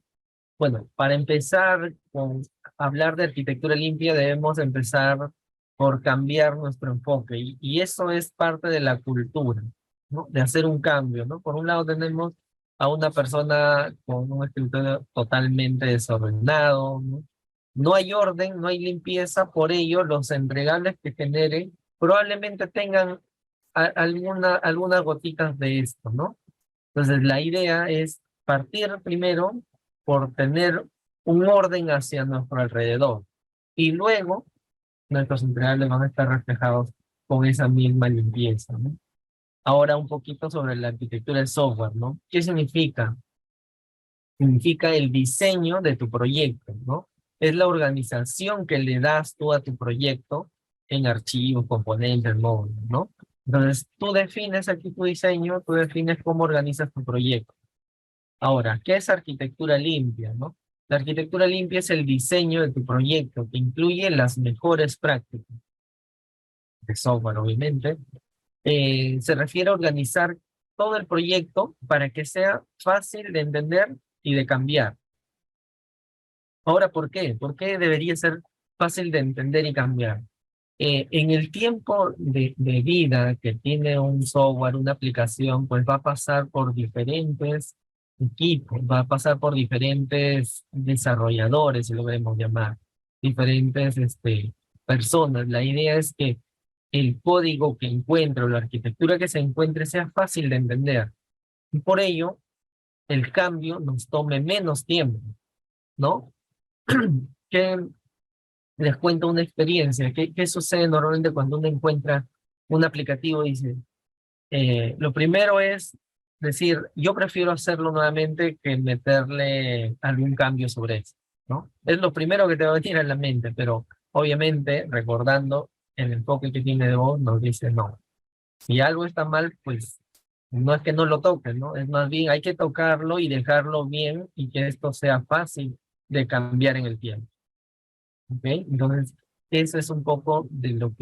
Bueno, para empezar con hablar de arquitectura limpia, debemos empezar por cambiar nuestro enfoque. Y eso es parte de la cultura, ¿no? De hacer un cambio, ¿no? Por un lado tenemos a una persona con un escritorio totalmente desordenado, ¿no? No hay orden, no hay limpieza, por ello los entregables que generen probablemente tengan algunas gotitas de esto, ¿no? Entonces la idea es partir primero por tener un orden hacia nuestro alrededor y luego nuestros entregables van a estar reflejados con esa misma limpieza, ¿no? Ahora un poquito sobre la arquitectura de software, ¿no? ¿Qué significa? Significa el diseño de tu proyecto, ¿no? Es la organización que le das tú a tu proyecto en archivos, componentes, módulos, ¿no? Entonces, tú defines aquí tu diseño, tú defines cómo organizas tu proyecto. Ahora, ¿qué es arquitectura limpia, no? La arquitectura limpia es el diseño de tu proyecto que incluye las mejores prácticas de software, obviamente. Se refiere a organizar todo el proyecto para que sea fácil de entender y de cambiar. Ahora, ¿por qué? ¿Por qué debería ser fácil de entender y cambiar? En el tiempo de vida que tiene un software, una aplicación, pues va a pasar por diferentes equipos, va a pasar por diferentes desarrolladores, si lo queremos llamar, diferentes personas. La idea es que el código que encuentre o la arquitectura que se encuentre sea fácil de entender. Y por ello, el cambio nos tome menos tiempo, ¿no? ¿Qué, les cuento una experiencia? ¿Qué sucede normalmente cuando uno encuentra un aplicativo? Dice, lo primero es decir, yo prefiero hacerlo nuevamente que meterle algún cambio sobre eso, ¿no? Es lo primero que te va a venir a la mente, pero obviamente recordando el enfoque que tiene de vos, nos dice no. Si algo está mal, pues no es que no lo toques, ¿no? Es más bien hay que tocarlo y dejarlo bien y que esto sea fácil de cambiar en el tiempo. ¿Ok? Entonces, eso es un poco de lo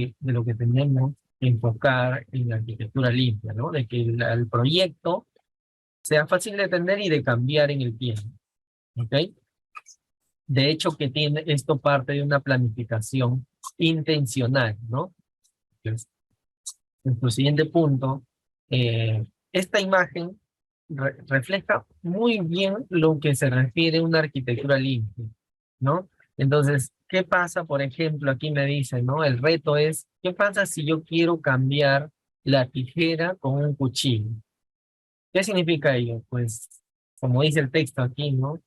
que tenemos que enfocar en la arquitectura limpia, ¿no? De que el proyecto sea fácil de entender y de cambiar en el tiempo. ¿Ok? De hecho, que tiene esto parte de una planificación intencional, ¿no? Entonces, nuestro siguiente punto, esta imagen refleja muy bien lo que se refiere a una arquitectura limpia, ¿no? Entonces, ¿qué pasa? Por ejemplo, aquí me dice, ¿no? El reto es, ¿qué pasa si yo quiero cambiar la tijera con un cuchillo? ¿Qué significa ello? Pues, como dice el texto aquí, ¿no?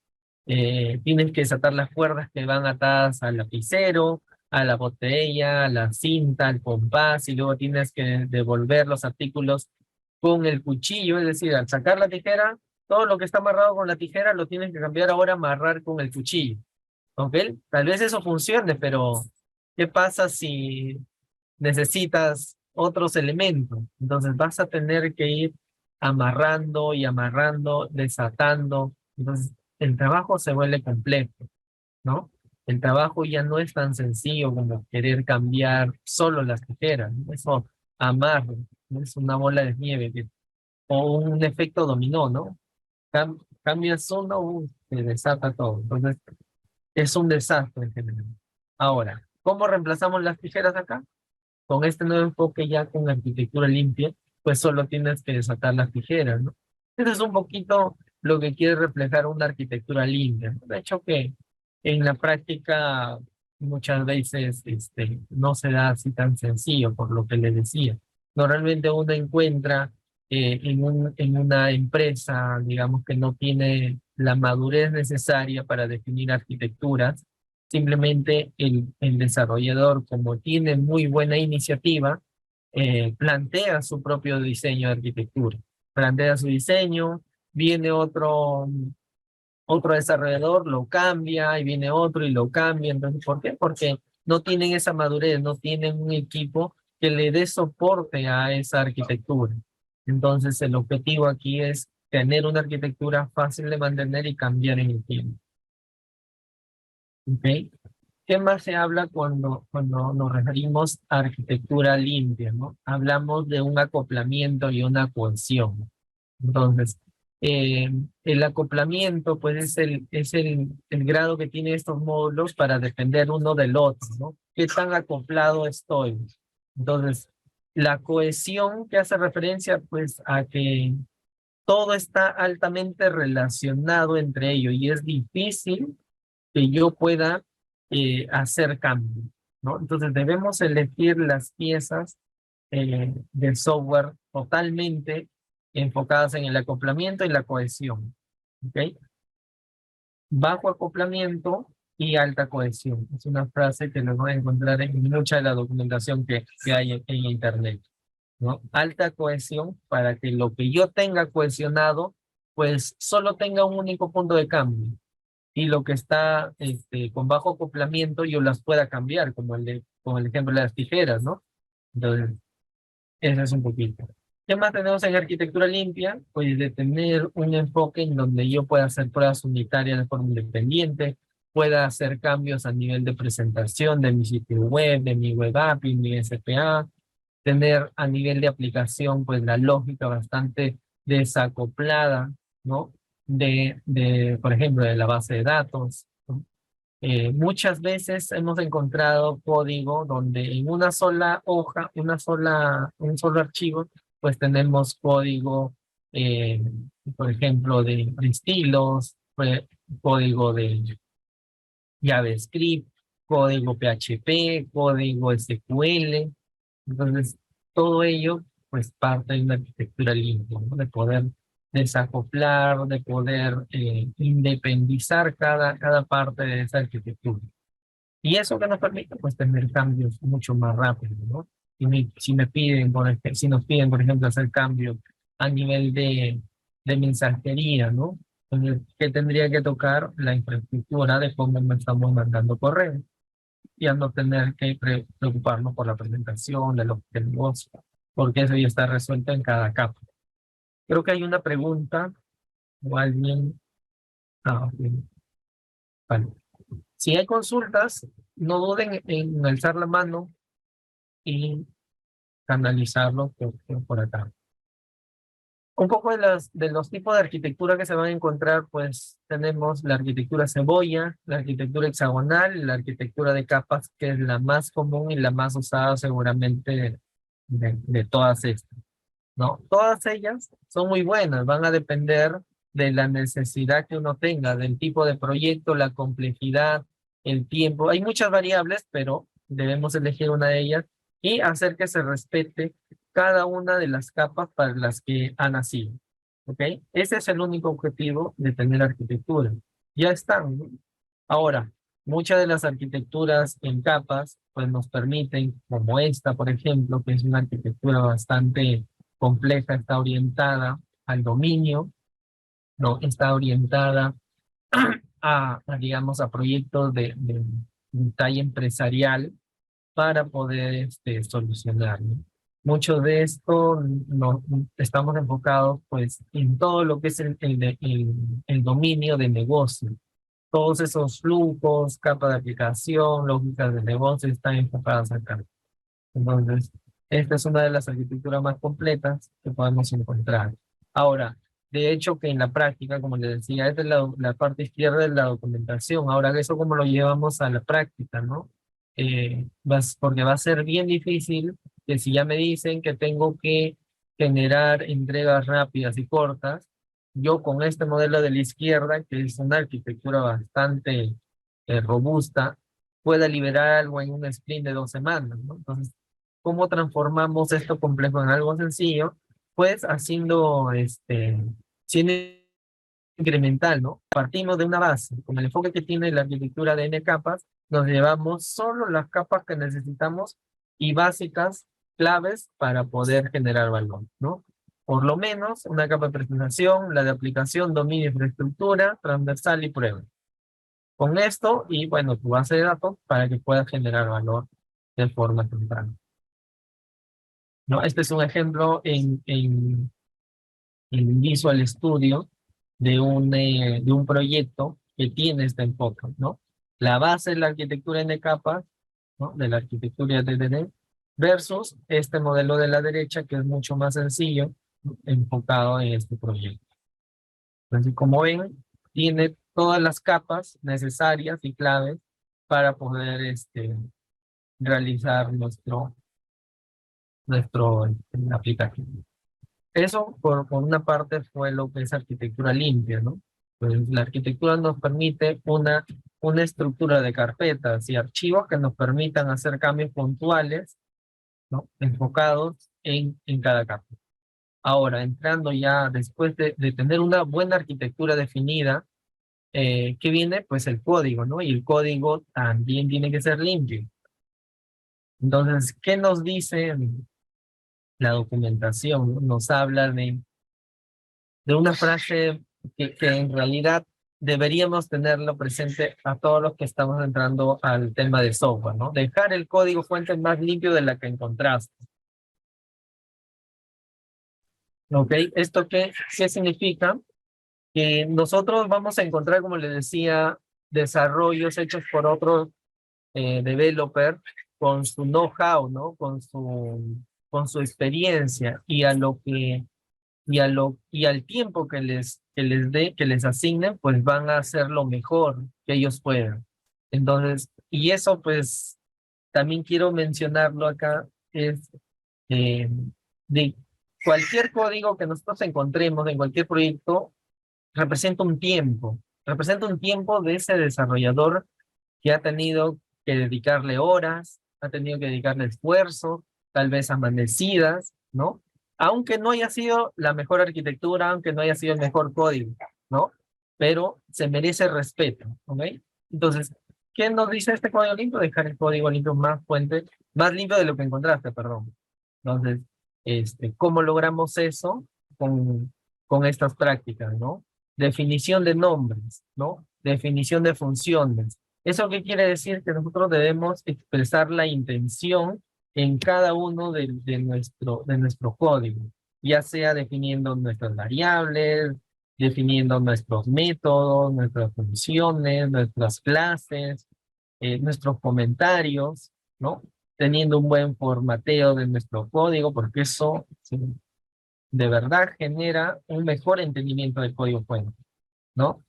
Tienes que desatar las cuerdas que van atadas al lapicero, a la botella, a la cinta, al compás, y luego tienes que devolver los artículos con el cuchillo, es decir, al sacar la tijera, todo lo que está amarrado con la tijera lo tienes que cambiar ahora a amarrar con el cuchillo. ¿Ok? Tal vez eso funcione, pero ¿qué pasa si necesitas otros elementos? Entonces vas a tener que ir amarrando y amarrando, desatando. Entonces el trabajo se vuelve complejo, ¿no? El trabajo ya no es tan sencillo como querer cambiar solo las tijeras, ¿no? Eso amarra, ¿no? Es una bola de nieve o un efecto dominó, ¿no? Cambias uno, se desata todo. Entonces es un desastre en general. Ahora, ¿cómo reemplazamos las tijeras acá? Con este nuevo enfoque ya con arquitectura limpia, pues solo tienes que desatar las tijeras, ¿no? Eso es un poquito lo que quiere reflejar una arquitectura limpia, ¿no? De hecho que en la práctica muchas veces no se da así tan sencillo, por lo que les decía. Normalmente uno encuentra en una empresa, digamos que no tiene la madurez necesaria para definir arquitecturas. Simplemente el desarrollador, como tiene muy buena iniciativa, plantea su propio diseño de arquitectura. Plantea su diseño, viene otro desarrollador, lo cambia, y viene otro y lo cambia. Entonces, ¿por qué? Porque no tienen esa madurez, no tienen un equipo que le dé soporte a esa arquitectura. Entonces, el objetivo aquí es tener una arquitectura fácil de mantener y cambiar en el tiempo. ¿Ok? ¿Qué más se habla cuando nos referimos a arquitectura limpia, ¿no? Hablamos de un acoplamiento y una cohesión. Entonces, eh, el acoplamiento, pues, es el grado que tiene estos módulos para depender uno del otro, ¿no? ¿Qué tan acoplado estoy? Entonces, la cohesión que hace referencia, pues, a que todo está altamente relacionado entre ellos y es difícil que yo pueda hacer cambios, ¿no? Entonces debemos elegir las piezas del software totalmente enfocadas en el acoplamiento y la cohesión, ¿ok? Bajo acoplamiento y alta cohesión. Es una frase que lo van a encontrar en mucha de la documentación que hay en Internet, ¿no? Alta cohesión para que lo que yo tenga cohesionado, pues solo tenga un único punto de cambio y lo que está con bajo acoplamiento yo las pueda cambiar, como el ejemplo de las tijeras, ¿no? Entonces, eso es un poquito. ¿Qué más tenemos en arquitectura limpia? Pues de tener un enfoque en donde yo pueda hacer pruebas unitarias de forma independiente, pueda hacer cambios a nivel de presentación de mi sitio web, de mi web API, mi SPA, tener a nivel de aplicación pues la lógica bastante desacoplada, ¿no? Por ejemplo, de la base de datos, ¿no? Muchas veces hemos encontrado código donde en una sola hoja, un solo archivo, pues tenemos código, eh, por ejemplo, de estilos, código de JavaScript, código PHP, código SQL. Entonces, todo ello, pues parte de una arquitectura limpia, ¿no? De poder desacoplar, de poder independizar cada parte de esa arquitectura. Y eso que nos permite, pues, tener cambios mucho más rápidos, ¿no? Si me piden, si nos piden, por ejemplo, hacer cambios a nivel de mensajería, ¿no? Entonces, ¿qué tendría que tocar? La infraestructura de cómo me estamos mandando correos y a no tener que preocuparnos por la presentación, del negocio, porque eso ya está resuelto en cada capa. Creo que hay una pregunta o alguien. Ok, vale. Si hay consultas, no duden en alzar la mano y canalizarlo por acá. Un poco de los tipos de arquitectura que se van a encontrar, pues tenemos la arquitectura cebolla, la arquitectura hexagonal, la arquitectura de capas, que es la más común y la más usada seguramente de todas estas, ¿no? Todas ellas son muy buenas, van a depender de la necesidad que uno tenga, del tipo de proyecto, la complejidad, el tiempo. Hay muchas variables, pero debemos elegir una de ellas y hacer que se respete cada una de las capas para las que ha nacido. ¿Ok? Ese es el único objetivo de tener arquitectura. Ya están, ¿no? Ahora, muchas de las arquitecturas en capas, pues nos permiten, como esta, por ejemplo, que es una arquitectura bastante compleja, está orientada al dominio, no está orientada digamos, a proyectos de talla empresarial para poder solucionar, ¿no? Mucho de esto estamos enfocados pues en todo lo que es el dominio de negocio. Todos esos flujos, capa de aplicación, lógicas de negocio están enfocadas acá. Entonces, esta es una de las arquitecturas más completas que podemos encontrar. Ahora, de hecho que en la práctica, como les decía, esta es la parte izquierda de la documentación. Ahora, eso cómo lo llevamos a la práctica, ¿no? Porque va a ser bien difícil que si ya me dicen que tengo que generar entregas rápidas y cortas, yo con este modelo de la izquierda, que es una arquitectura bastante robusta, pueda liberar algo en un sprint de 2 semanas, ¿no? Entonces, ¿cómo transformamos esto complejo en algo sencillo? Pues siendo incremental, ¿no? Partimos de una base, con el enfoque que tiene la arquitectura de N capas, nos llevamos solo las capas que necesitamos y básicas, claves para poder generar valor, ¿no? Por lo menos una capa de presentación, la de aplicación, dominio, infraestructura, transversal y prueba. Con esto y, bueno, tu base de datos para que puedas generar valor de forma temprana, ¿no? Este es un ejemplo el Visual Studio de un proyecto que tiene este enfoque, ¿no? La base es la arquitectura N capas, ¿no? De la arquitectura DDD, versus este modelo de la derecha que es mucho más sencillo, enfocado en este proyecto. Entonces, como ven, tiene todas las capas necesarias y claves para poder realizar nuestro aplicativo. Eso, por una parte, fue lo que es arquitectura limpia, ¿no? Pues la arquitectura nos permite una estructura de carpetas y archivos que nos permitan hacer cambios puntuales, ¿no? Enfocados en cada capa. Ahora, entrando ya después de tener una buena arquitectura definida, ¿qué viene? Pues el código, ¿no? Y el código también tiene que ser limpio. Entonces, ¿qué nos dice la documentación? ¿No? Nos habla de una frase que en realidad deberíamos tenerlo presente a todos los que estamos entrando al tema de software, ¿no? Dejar el código fuente más limpio de la que encontraste. ¿Ok? ¿Esto qué significa? Que nosotros vamos a encontrar, como les decía, desarrollos hechos por otros developer con su know-how, ¿no? Con su experiencia y a lo que y al tiempo que les asignen, pues van a hacer lo mejor que ellos puedan. Entonces, y eso pues también quiero mencionarlo acá, es eh, de cualquier código que nosotros encontremos en cualquier proyecto, representa un tiempo de ese desarrollador que ha tenido que dedicarle horas, ha tenido que dedicarle esfuerzo, tal vez amanecidas, ¿no? Aunque no haya sido la mejor arquitectura, aunque no haya sido el mejor código, ¿no? Pero se merece respeto, ¿ok? Entonces, ¿qué nos dice este código limpio? Dejar el código limpio más limpio de lo que encontraste, perdón. Entonces, ¿cómo logramos eso? Con estas prácticas, ¿no? Definición de nombres, ¿no? Definición de funciones. ¿Eso qué quiere decir? Que nosotros debemos expresar la intención en cada uno de nuestro código, ya sea definiendo nuestras variables, definiendo nuestros métodos, nuestras funciones, nuestras clases, nuestros comentarios, ¿no? Teniendo un buen formateo de nuestro código, porque eso sí, de verdad genera un mejor entendimiento del código fuente, ¿no?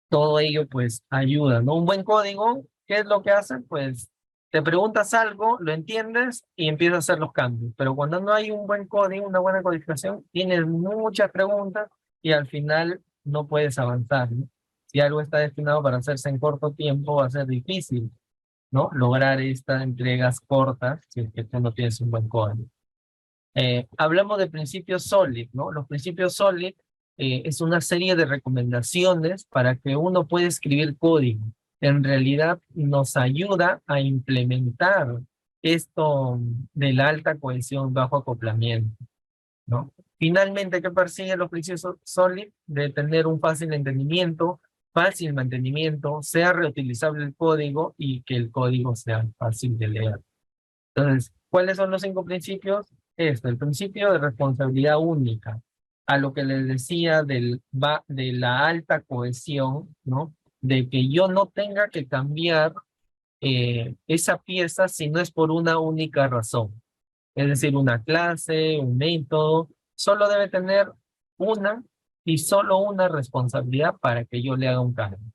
Todo ello pues ayuda, ¿no? Un buen código, ¿qué es lo que hace? Pues te preguntas algo, lo entiendes y empiezas a hacer los cambios. Pero cuando no hay un buen código, una buena codificación, tienes muchas preguntas y al final no puedes avanzar, ¿no? Si algo está destinado para hacerse en corto tiempo, va a ser difícil, ¿no? Lograr estas entregas cortas si es que tú no tienes un buen código. Hablamos de principios SOLID, ¿no? Los principios SOLID es una serie de recomendaciones para que uno pueda escribir código. En realidad nos ayuda a implementar esto de la alta cohesión bajo acoplamiento, ¿no? Finalmente, ¿qué persiguen los principios SOLID? De tener un fácil entendimiento, fácil mantenimiento, sea reutilizable el código y que el código sea fácil de leer. Entonces, ¿cuáles son los 5 principios? El principio de responsabilidad única, a lo que les decía de la alta cohesión, ¿no? De que yo no tenga que cambiar esa pieza si no es por una única razón. Es decir, una clase, un método, solo debe tener una y solo una responsabilidad para que yo le haga un cambio,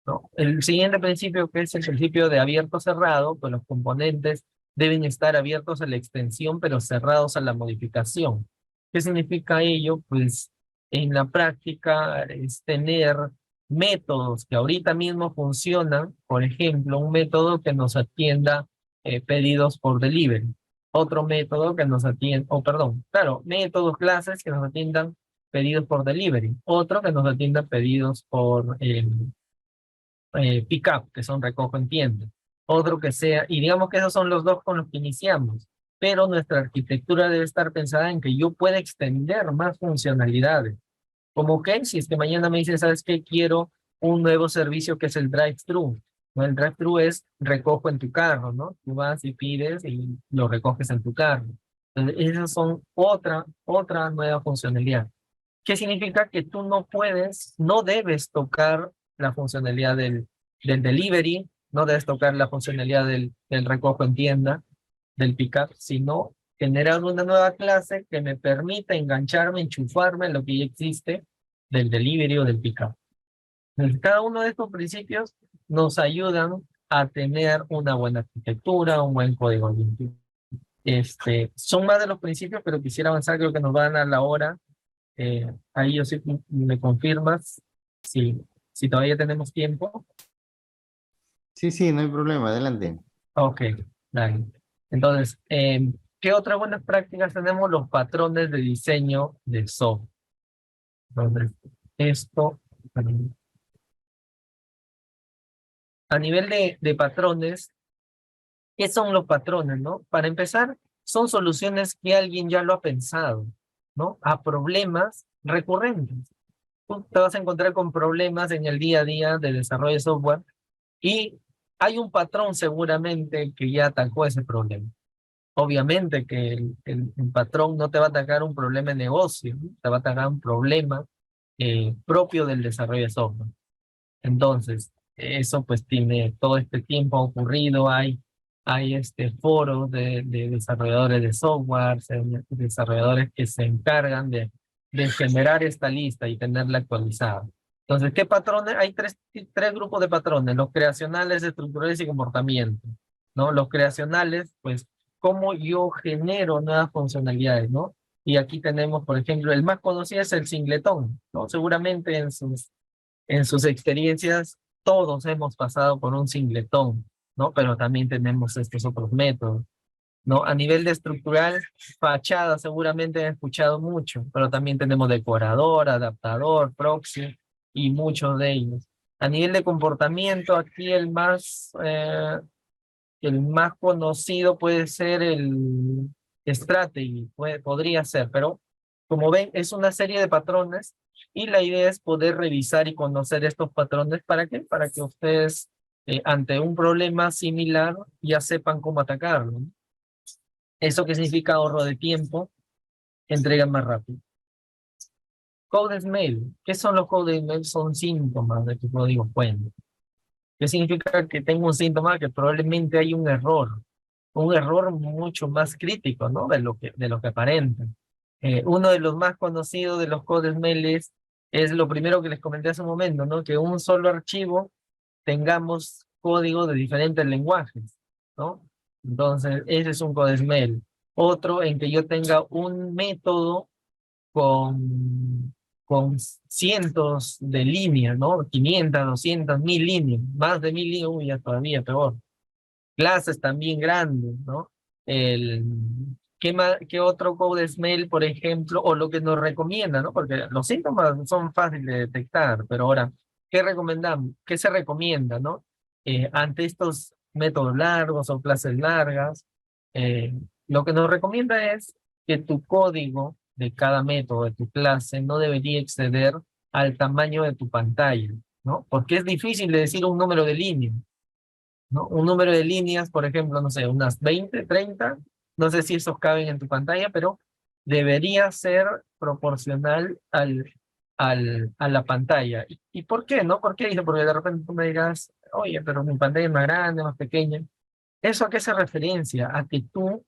¿no? El siguiente principio, que es el principio de abierto cerrado, pues los componentes deben estar abiertos a la extensión, pero cerrados a la modificación. ¿Qué significa ello? Pues en la práctica es tener métodos que ahorita mismo funcionan, por ejemplo, un método que nos atienda pedidos por delivery, otro método que nos atienda, perdón, claro, métodos, clases que nos atiendan pedidos por delivery, otro que nos atienda pedidos por pick-up, que son recojo en tienda. Otro que sea, y digamos que esos son los dos con los que iniciamos, pero nuestra arquitectura debe estar pensada en que yo pueda extender más funcionalidades. Como que si es que mañana me dice, ¿sabes qué? Quiero un nuevo servicio que es el drive-thru. ¿No? El drive-thru es recojo en tu carro, ¿no? Tú vas y pides y lo recoges en tu carro. Entonces, esas son otra nueva funcionalidad. ¿Qué significa? Que tú no puedes, no debes tocar la funcionalidad del delivery, no debes tocar la funcionalidad del recojo en tienda, del pickup, sino generar una nueva clase que me permita engancharme, enchufarme en lo que ya existe del delivery o del pickup. Entonces, cada uno de estos principios nos ayudan a tener una buena arquitectura, un buen código limpio. Son más de los principios, pero quisiera avanzar, creo que nos van a la hora. Ahí yo sí me confirmas si todavía tenemos tiempo. Sí, sí, no hay problema, adelante. Ok, dale. Entonces, ¿qué otras buenas prácticas tenemos? Los patrones de diseño de software. Entonces, esto, a nivel de patrones, ¿qué son los patrones, no? Para empezar, son soluciones que alguien ya lo ha pensado, ¿no? A problemas recurrentes. Tú te vas a encontrar con problemas en el día a día de desarrollo de software y hay un patrón seguramente que ya atacó ese problema. Obviamente que el patrón no te va a atacar un problema de negocio, ¿no? Te va a atacar un problema propio del desarrollo de software. Entonces, eso pues tiene todo este tiempo ocurrido, hay foros de desarrolladores de software, desarrolladores que se encargan de generar esta lista y tenerla actualizada. Entonces, ¿qué patrones? Hay tres grupos de patrones: los creacionales, estructurales y comportamiento, ¿no? Los creacionales, pues, cómo yo genero nuevas funcionalidades, ¿no? Y aquí tenemos, por ejemplo, el más conocido es el singletón, ¿no? Seguramente en sus experiencias, todos hemos pasado por un singletón, ¿no? Pero también tenemos estos otros métodos, ¿no? A nivel de estructural, fachada seguramente han escuchado mucho, pero también tenemos decorador, adaptador, proxy y muchos de ellos. A nivel de comportamiento, aquí el más conocido puede ser el strategy, podría ser, pero como ven, es una serie de patrones y la idea es poder revisar y conocer estos patrones. ¿Para qué? Para que ustedes, ante un problema similar, ya sepan cómo atacarlo, ¿no? ¿Eso qué significa? Ahorro de tiempo, entrega más rápido. Code Smell. ¿Qué son los Code Smell? Son síntomas de tu código fuente. ¿Qué significa? Que tengo un síntoma que probablemente hay un error mucho más crítico, ¿no? De lo que aparenta. Uno de los más conocidos de los Code Smell es lo primero que les comenté hace un momento, ¿no? Que un solo archivo tengamos código de diferentes lenguajes, ¿no? Entonces, ese es un Code Smell. Otro en que yo tenga un método con, con cientos de líneas, ¿no? 500, 200, 1000 líneas, más de 1000 líneas, uy, ya todavía peor. Clases también grandes, ¿no? El, ¿qué otro code smell, por ejemplo, o lo que nos recomienda, ¿no? Porque los síntomas son fáciles de detectar, pero ahora, ¿qué recomendamos? ¿Qué se recomienda, no? Ante estos métodos largos o clases largas, lo que nos recomienda es que tu código de cada método de tu clase no debería exceder al tamaño de tu pantalla, ¿no? Porque es difícil de decir un número de líneas, ¿no? Un número de líneas, por ejemplo, no sé, unas 20, 30, no sé si esos caben en tu pantalla, pero debería ser proporcional a la pantalla. ¿Y por qué, no? ¿Por qué? Dice, porque de repente tú me digas, oye, pero mi pantalla es más grande, más pequeña. ¿Eso a qué se referencia? A que tú,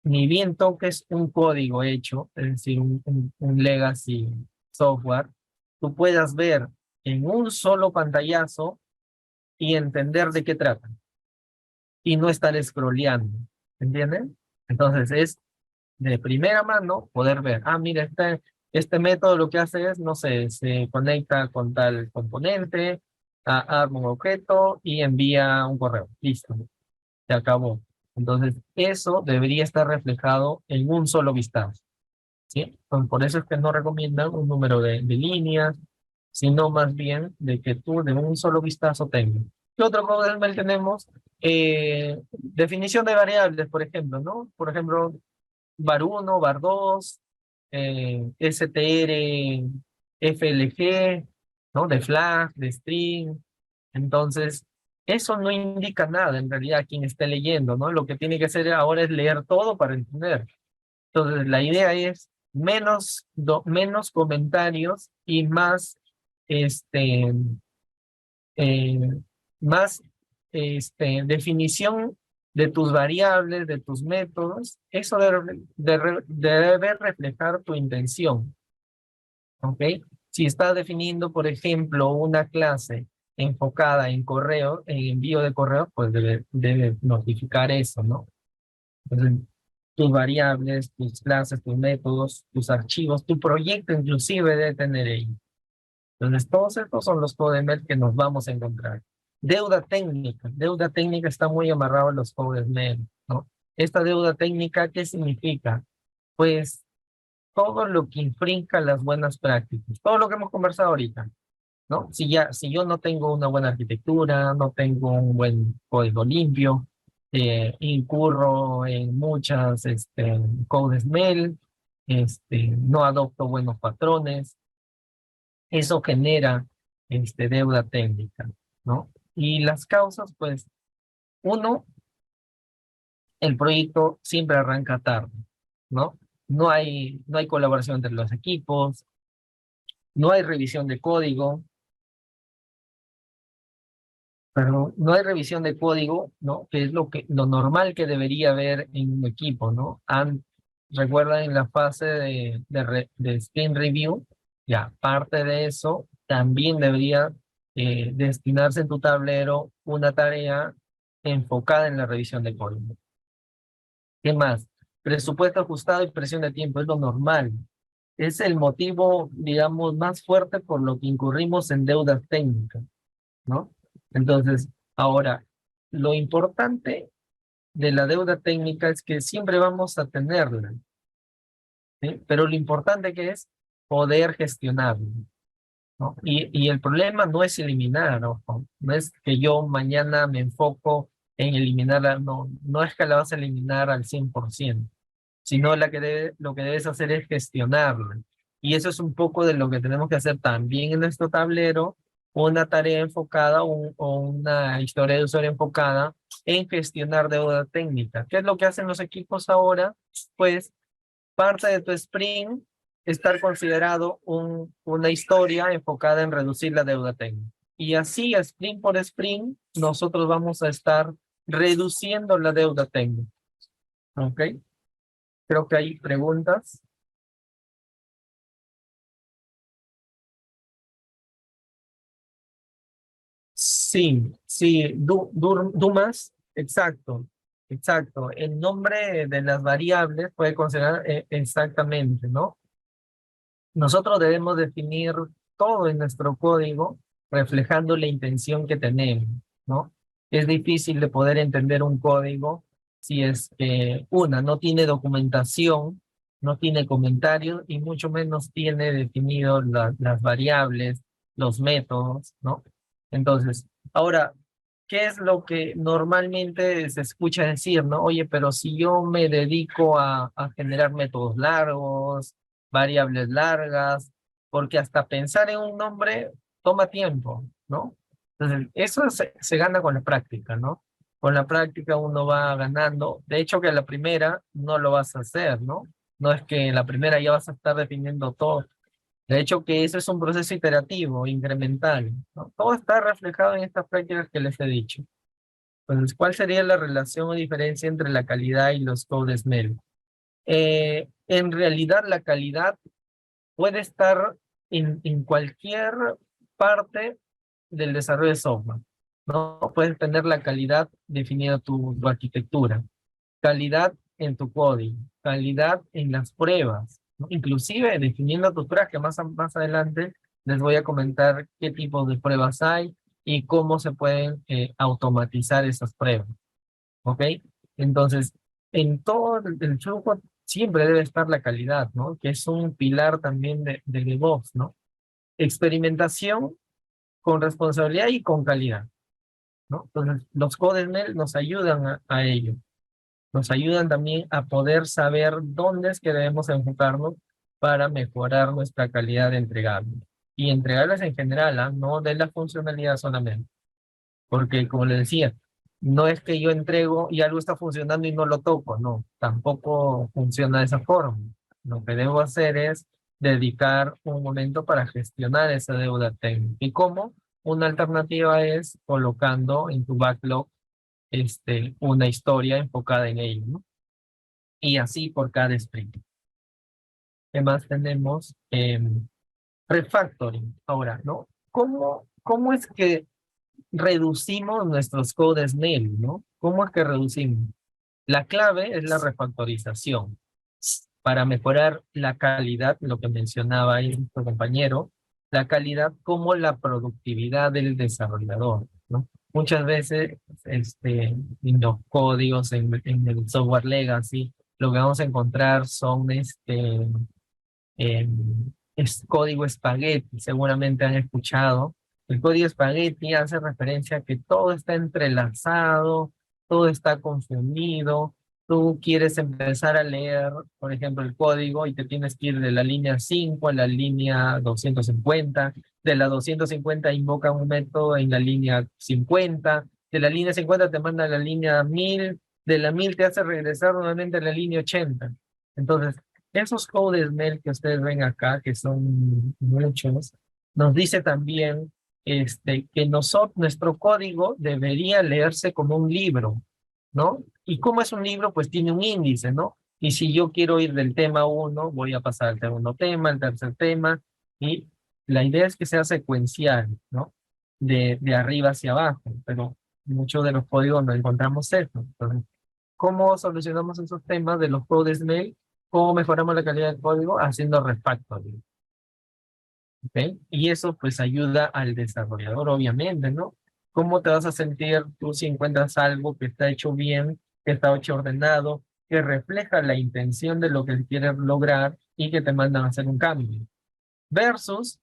ni bien toques un código hecho, es decir, un legacy software, tú puedas ver en un solo pantallazo y entender de qué trata y no estar scrolleando, ¿entienden? Entonces es de primera mano poder ver, mira, este método lo que hace es, no sé, se conecta con tal componente, arma un objeto y envía un correo. Listo, se acabó. Entonces eso debería estar reflejado en un solo vistazo, ¿sí? Entonces, por eso es que no recomiendan un número de líneas, sino más bien de que tú de un solo vistazo tengas. ¿Qué otro código tenemos? Definición de variables, por ejemplo, ¿no? Por ejemplo, var1, var2, str, flg, ¿no? De flag, de string. Entonces, eso no indica nada en realidad a quien esté leyendo, ¿no? Lo que tiene que hacer ahora es leer todo para entender. Entonces, la idea es menos comentarios y más, este, eh, más definición de tus variables, de tus métodos. Eso debe reflejar tu intención, ¿ok? Si estás definiendo, por ejemplo, una clase enfocada en correo, en envío de correo, pues debe notificar eso, ¿no? Entonces, tus variables, tus clases, tus métodos, tus archivos, tu proyecto inclusive debe tener ello. Entonces, todos estos son los CodeMel que nos vamos a encontrar. Deuda técnica. Deuda técnica está muy amarrado a los CodeMel, ¿no? Esta deuda técnica, ¿qué significa? Pues todo lo que infrinja las buenas prácticas. Todo lo que hemos conversado ahorita, ¿no? Si yo no tengo una buena arquitectura, no tengo un buen código limpio, incurro en muchas CodeSmell, no adopto buenos patrones, eso genera deuda técnica, ¿no? Y las causas, pues, uno, el proyecto siempre arranca tarde, ¿no? No hay colaboración entre los equipos, no hay revisión de código, pero no hay revisión de código, ¿no? Que es lo normal que debería haber en un equipo, ¿no? Recuerda en la fase de sprint review, ya, parte de eso también debería destinarse en tu tablero una tarea enfocada en la revisión de código. ¿Qué más? Presupuesto ajustado y presión de tiempo, es lo normal. Es el motivo, digamos, más fuerte por lo que incurrimos en deudas técnicas, ¿no? Entonces, ahora, lo importante de la deuda técnica es que siempre vamos a tenerla, ¿sí? Pero lo importante que es poder gestionarla, ¿no? Y el problema no es eliminar, ojo, no es que yo mañana me enfoco en eliminarla, no es que la vas a eliminar al 100%, sino lo que debes hacer es gestionarla. Y eso es un poco de lo que tenemos que hacer también en nuestro tablero, una tarea enfocada o una historia de usuario enfocada en gestionar deuda técnica. ¿Qué es lo que hacen los equipos ahora? Pues parte de tu sprint estar considerado una historia enfocada en reducir la deuda técnica. Y así, sprint por sprint, nosotros vamos a estar reduciendo la deuda técnica. ¿Ok? Creo que hay preguntas. Sí, sí, Dumas, exacto, exacto. El nombre de las variables puede considerar exactamente, ¿no? Nosotros debemos definir todo en nuestro código reflejando la intención que tenemos, ¿no? Es difícil de poder entender un código si es que no tiene documentación, no tiene comentarios y mucho menos tiene definido las variables, los métodos, ¿no? Entonces, ahora, ¿qué es lo que normalmente se escucha decir, no? Oye, pero si yo me dedico a generar métodos largos, variables largas, porque hasta pensar en un nombre toma tiempo, ¿no? Entonces, eso se gana con la práctica, ¿no? Con la práctica uno va ganando. De hecho, que a la primera no lo vas a hacer, ¿no? No es que en la primera ya vas a estar definiendo todo. De hecho, que eso es un proceso iterativo, incremental, ¿no? Todo está reflejado en estas prácticas que les he dicho. Entonces, ¿cuál sería la relación o diferencia entre la calidad y los code smell? En realidad, la calidad puede estar en cualquier parte del desarrollo de software, ¿no? Puedes tener la calidad definida tu arquitectura, calidad en tu código, calidad en las pruebas, ¿no? Inclusive definiendo tus pruebas, que más adelante les voy a comentar qué tipos de pruebas hay y cómo se pueden automatizar esas pruebas, ¿ok? Entonces, en todo el flujo siempre debe estar la calidad, ¿no? Que es un pilar también de DevOps, ¿no? Experimentación con responsabilidad y con calidad, ¿no? Entonces, los CodeMel nos ayudan a ello. Nos ayudan también a poder saber dónde es que debemos enfocarnos para mejorar nuestra calidad de entregables. Y entregables en general, ¿ah? No de la funcionalidad solamente. Porque, como les decía, No es que yo entrego y algo está funcionando y no lo toco, no, tampoco funciona de esa forma. Lo que debo hacer es dedicar un momento para gestionar esa deuda técnica. ¿Y cómo? Una alternativa es colocando en tu backlog una historia enfocada en ello, ¿no? Y así por cada sprint. ¿Qué más tenemos? Refactoring. Ahora, ¿no? ¿Cómo es que reducimos nuestros codes mail, ¿no? ¿Cómo es que reducimos? La clave es la refactorización. Para mejorar la calidad, lo que mencionaba ahí nuestro compañero, la calidad como la productividad del desarrollador, ¿no? Muchas veces en los códigos, en el software legacy, lo que vamos a encontrar son es código espagueti, seguramente han escuchado. El código espagueti hace referencia a que todo está entrelazado, todo está confundido. Tú quieres empezar a leer, por ejemplo, el código y te tienes que ir de la línea 5 a la línea 250. De la 250 invoca un método en la línea 50. De la línea 50 te manda a la línea 1000. De la 1000 te hace regresar nuevamente a la línea 80. Entonces, esos codes mail que ustedes ven acá, que son muchos, nos dice también que nuestro código debería leerse como un libro, ¿no? Y como es un libro, pues tiene un índice, ¿no? Y si yo quiero ir del tema uno, voy a pasar al segundo tema, al tercer tema, y la idea es que sea secuencial, ¿no? De arriba hacia abajo, pero muchos de los códigos no encontramos eso. Entonces, ¿cómo solucionamos esos temas de los codes mail? ¿Cómo mejoramos la calidad del código? Haciendo refactoring. ¿Ok? Y eso pues ayuda al desarrollador, obviamente, ¿no? ¿Cómo te vas a sentir tú si encuentras algo que está hecho bien, que está hecho ordenado, que refleja la intención de lo que quieres lograr y que te mandan a hacer un cambio? Versus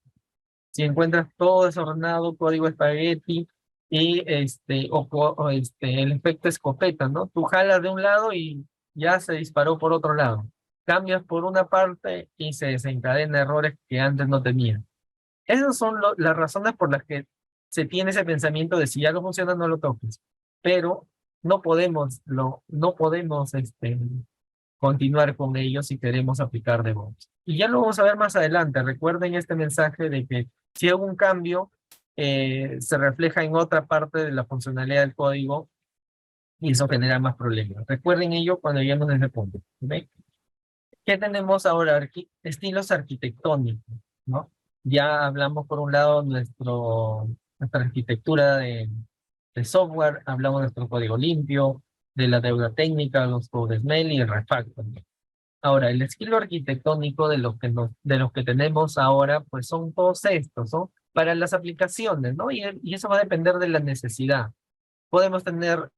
si encuentras todo desordenado, código espagueti y el efecto escopeta, ¿no? Tú jalas de un lado y ya se disparó por otro lado. Cambias por una parte y se desencadena errores que antes no tenían. Esas son las razones por las que se tiene ese pensamiento de si ya no funciona, no lo toques. Pero no podemos continuar con ellos si queremos aplicar DevOps. Y ya lo vamos a ver más adelante. Recuerden este mensaje de que si algún cambio se refleja en otra parte de la funcionalidad del código y eso genera más problemas. Recuerden ello cuando lleguemos a ese punto. ¿Okay? ¿Qué tenemos ahora? Estilos arquitectónicos, ¿no? Ya hablamos por un lado nuestra arquitectura de software, hablamos de nuestro código limpio, de la deuda técnica, los codes mail y el refactoring. Ahora, el estilo arquitectónico de los que tenemos ahora, pues son todos estos, ¿no? Para las aplicaciones, ¿no? Y eso va a depender de la necesidad. Podemos tener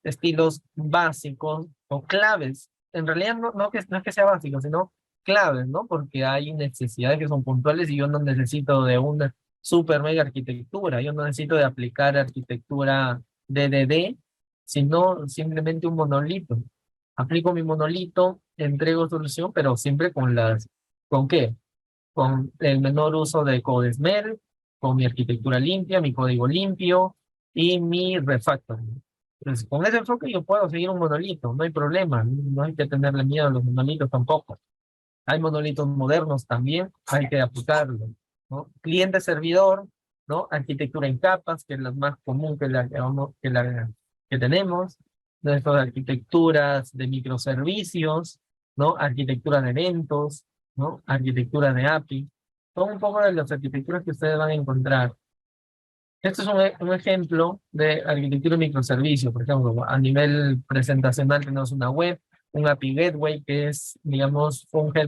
estilos básicos o claves. En realidad no es que sea básico, sino claves, ¿no? Porque hay necesidades que son puntuales y yo no necesito de una super mega arquitectura. Yo no necesito de aplicar arquitectura DDD, sino simplemente un monolito. Aplico mi monolito, entrego solución, pero siempre ¿con qué? Con el menor uso de CodeSmell, con mi arquitectura limpia, mi código limpio y mi refactoring. Entonces, con ese enfoque yo puedo seguir un monolito, no hay problema, no hay que tenerle miedo a los monolitos tampoco. Hay monolitos modernos también, hay que aplicarlos, ¿no? Cliente-servidor, ¿no? Arquitectura en capas, que es la más común que tenemos. Nuestras arquitecturas de microservicios, ¿no? Arquitectura de eventos, ¿no? Arquitectura de API. Son un poco de las arquitecturas que ustedes van a encontrar. Esto es un ejemplo de arquitectura de microservicios. Por ejemplo, a nivel presentacional tenemos una web, un API Gateway que es, digamos, funge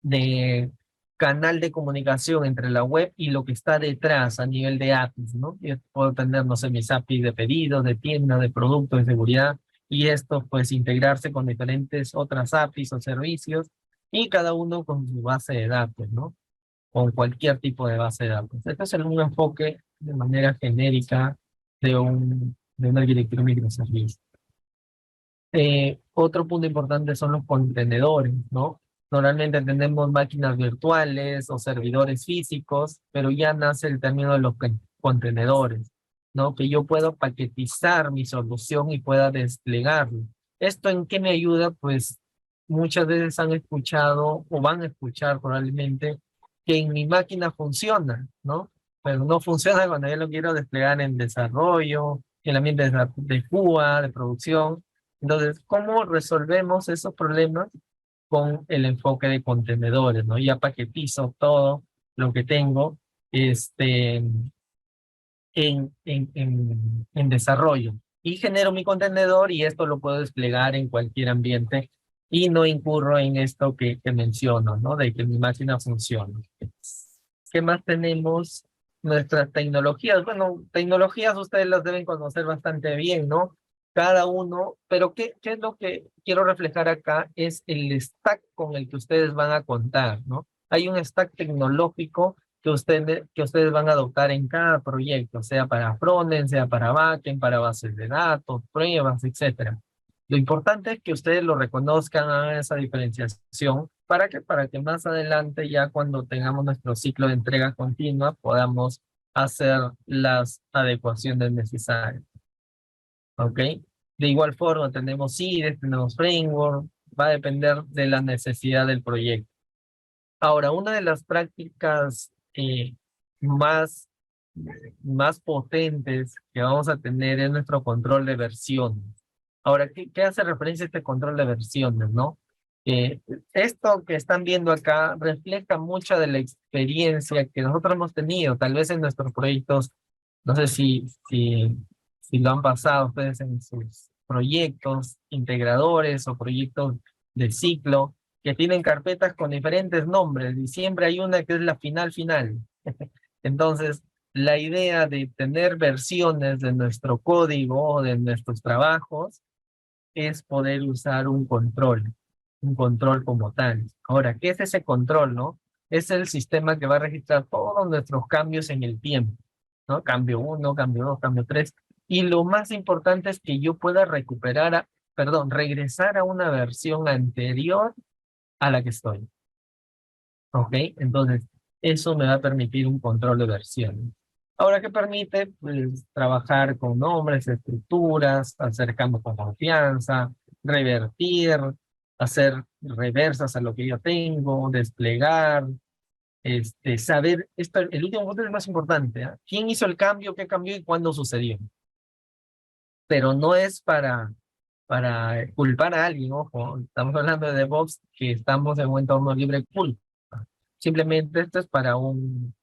de canal de comunicación entre la web y lo que está detrás a nivel de APIs, ¿no? Yo puedo tener, no sé, mis APIs de pedido, de tienda, de producto, de seguridad, y esto pues integrarse con diferentes otras APIs o servicios, y cada uno con su base de datos, ¿no? Con cualquier tipo de base de datos. Este es un enfoque de manera genérica de una arquitectura microservicio. Otro punto importante son los contenedores, ¿no? Normalmente tenemos máquinas virtuales o servidores físicos, pero ya nace el término de los contenedores. ¿no? Que yo pueda paquetizar mi solución y pueda desplegarlo. ¿Esto en qué me ayuda? Pues muchas veces han escuchado o van a escuchar probablemente que en mi máquina funciona, ¿no? Pero no funciona cuando yo lo quiero desplegar en desarrollo, en el ambiente de Cuba, de producción. Entonces, ¿cómo resolvemos esos problemas? Con el enfoque de contenedores, ¿no? Ya paquetizo todo lo que tengo en desarrollo y genero mi contenedor y esto lo puedo desplegar en cualquier ambiente y no incurro en esto que menciono, ¿no? De que mi máquina funcione. ¿Qué más tenemos? Nuestras tecnologías. Bueno, tecnologías ustedes las deben conocer bastante bien, ¿no? Cada uno, pero ¿qué es lo que quiero reflejar acá? Es el stack con el que ustedes van a contar, ¿no? Hay un stack tecnológico que ustedes van a adoptar en cada proyecto, sea para frontend, sea para backend, para bases de datos, pruebas, etcétera. Lo importante es que ustedes lo reconozcan, hagan esa diferenciación, para que más adelante, ya cuando tengamos nuestro ciclo de entrega continua, podamos hacer las adecuaciones necesarias. ¿Ok? De igual forma, tenemos IDEs, tenemos framework, va a depender de la necesidad del proyecto. Ahora, una de las prácticas más, más potentes que vamos a tener es nuestro control de versiones. Ahora, ¿qué hace referencia a este control de versiones, no? Eh, Esto que están viendo acá refleja mucha de la experiencia que nosotros hemos tenido, tal vez en nuestros proyectos, no sé si lo han pasado ustedes en sus proyectos integradores o proyectos de ciclo, que tienen carpetas con diferentes nombres y siempre hay una que es la final. Entonces, la idea de tener versiones de nuestro código o de nuestros trabajos es poder usar un control como tal. Ahora, ¿qué es ese control, no? Es el sistema que va a registrar todos nuestros cambios en el tiempo, ¿no? Cambio 1, cambio 2, cambio 3. Y lo más importante es que yo pueda regresar a una versión anterior a la que estoy. ¿Ok? Entonces, eso me va a permitir un control de versiones. Ahora, ¿qué permite? Pues trabajar con nombres, estructuras, hacer cambios con confianza, revertir, hacer reversas a lo que yo tengo, desplegar, saber, el último punto es el más importante, ¿ah? ¿Quién hizo el cambio, qué cambió y cuándo sucedió? Pero no es para culpar a alguien, ojo, estamos hablando de DevOps, que estamos en un entorno libre culpa. Simplemente esto es para un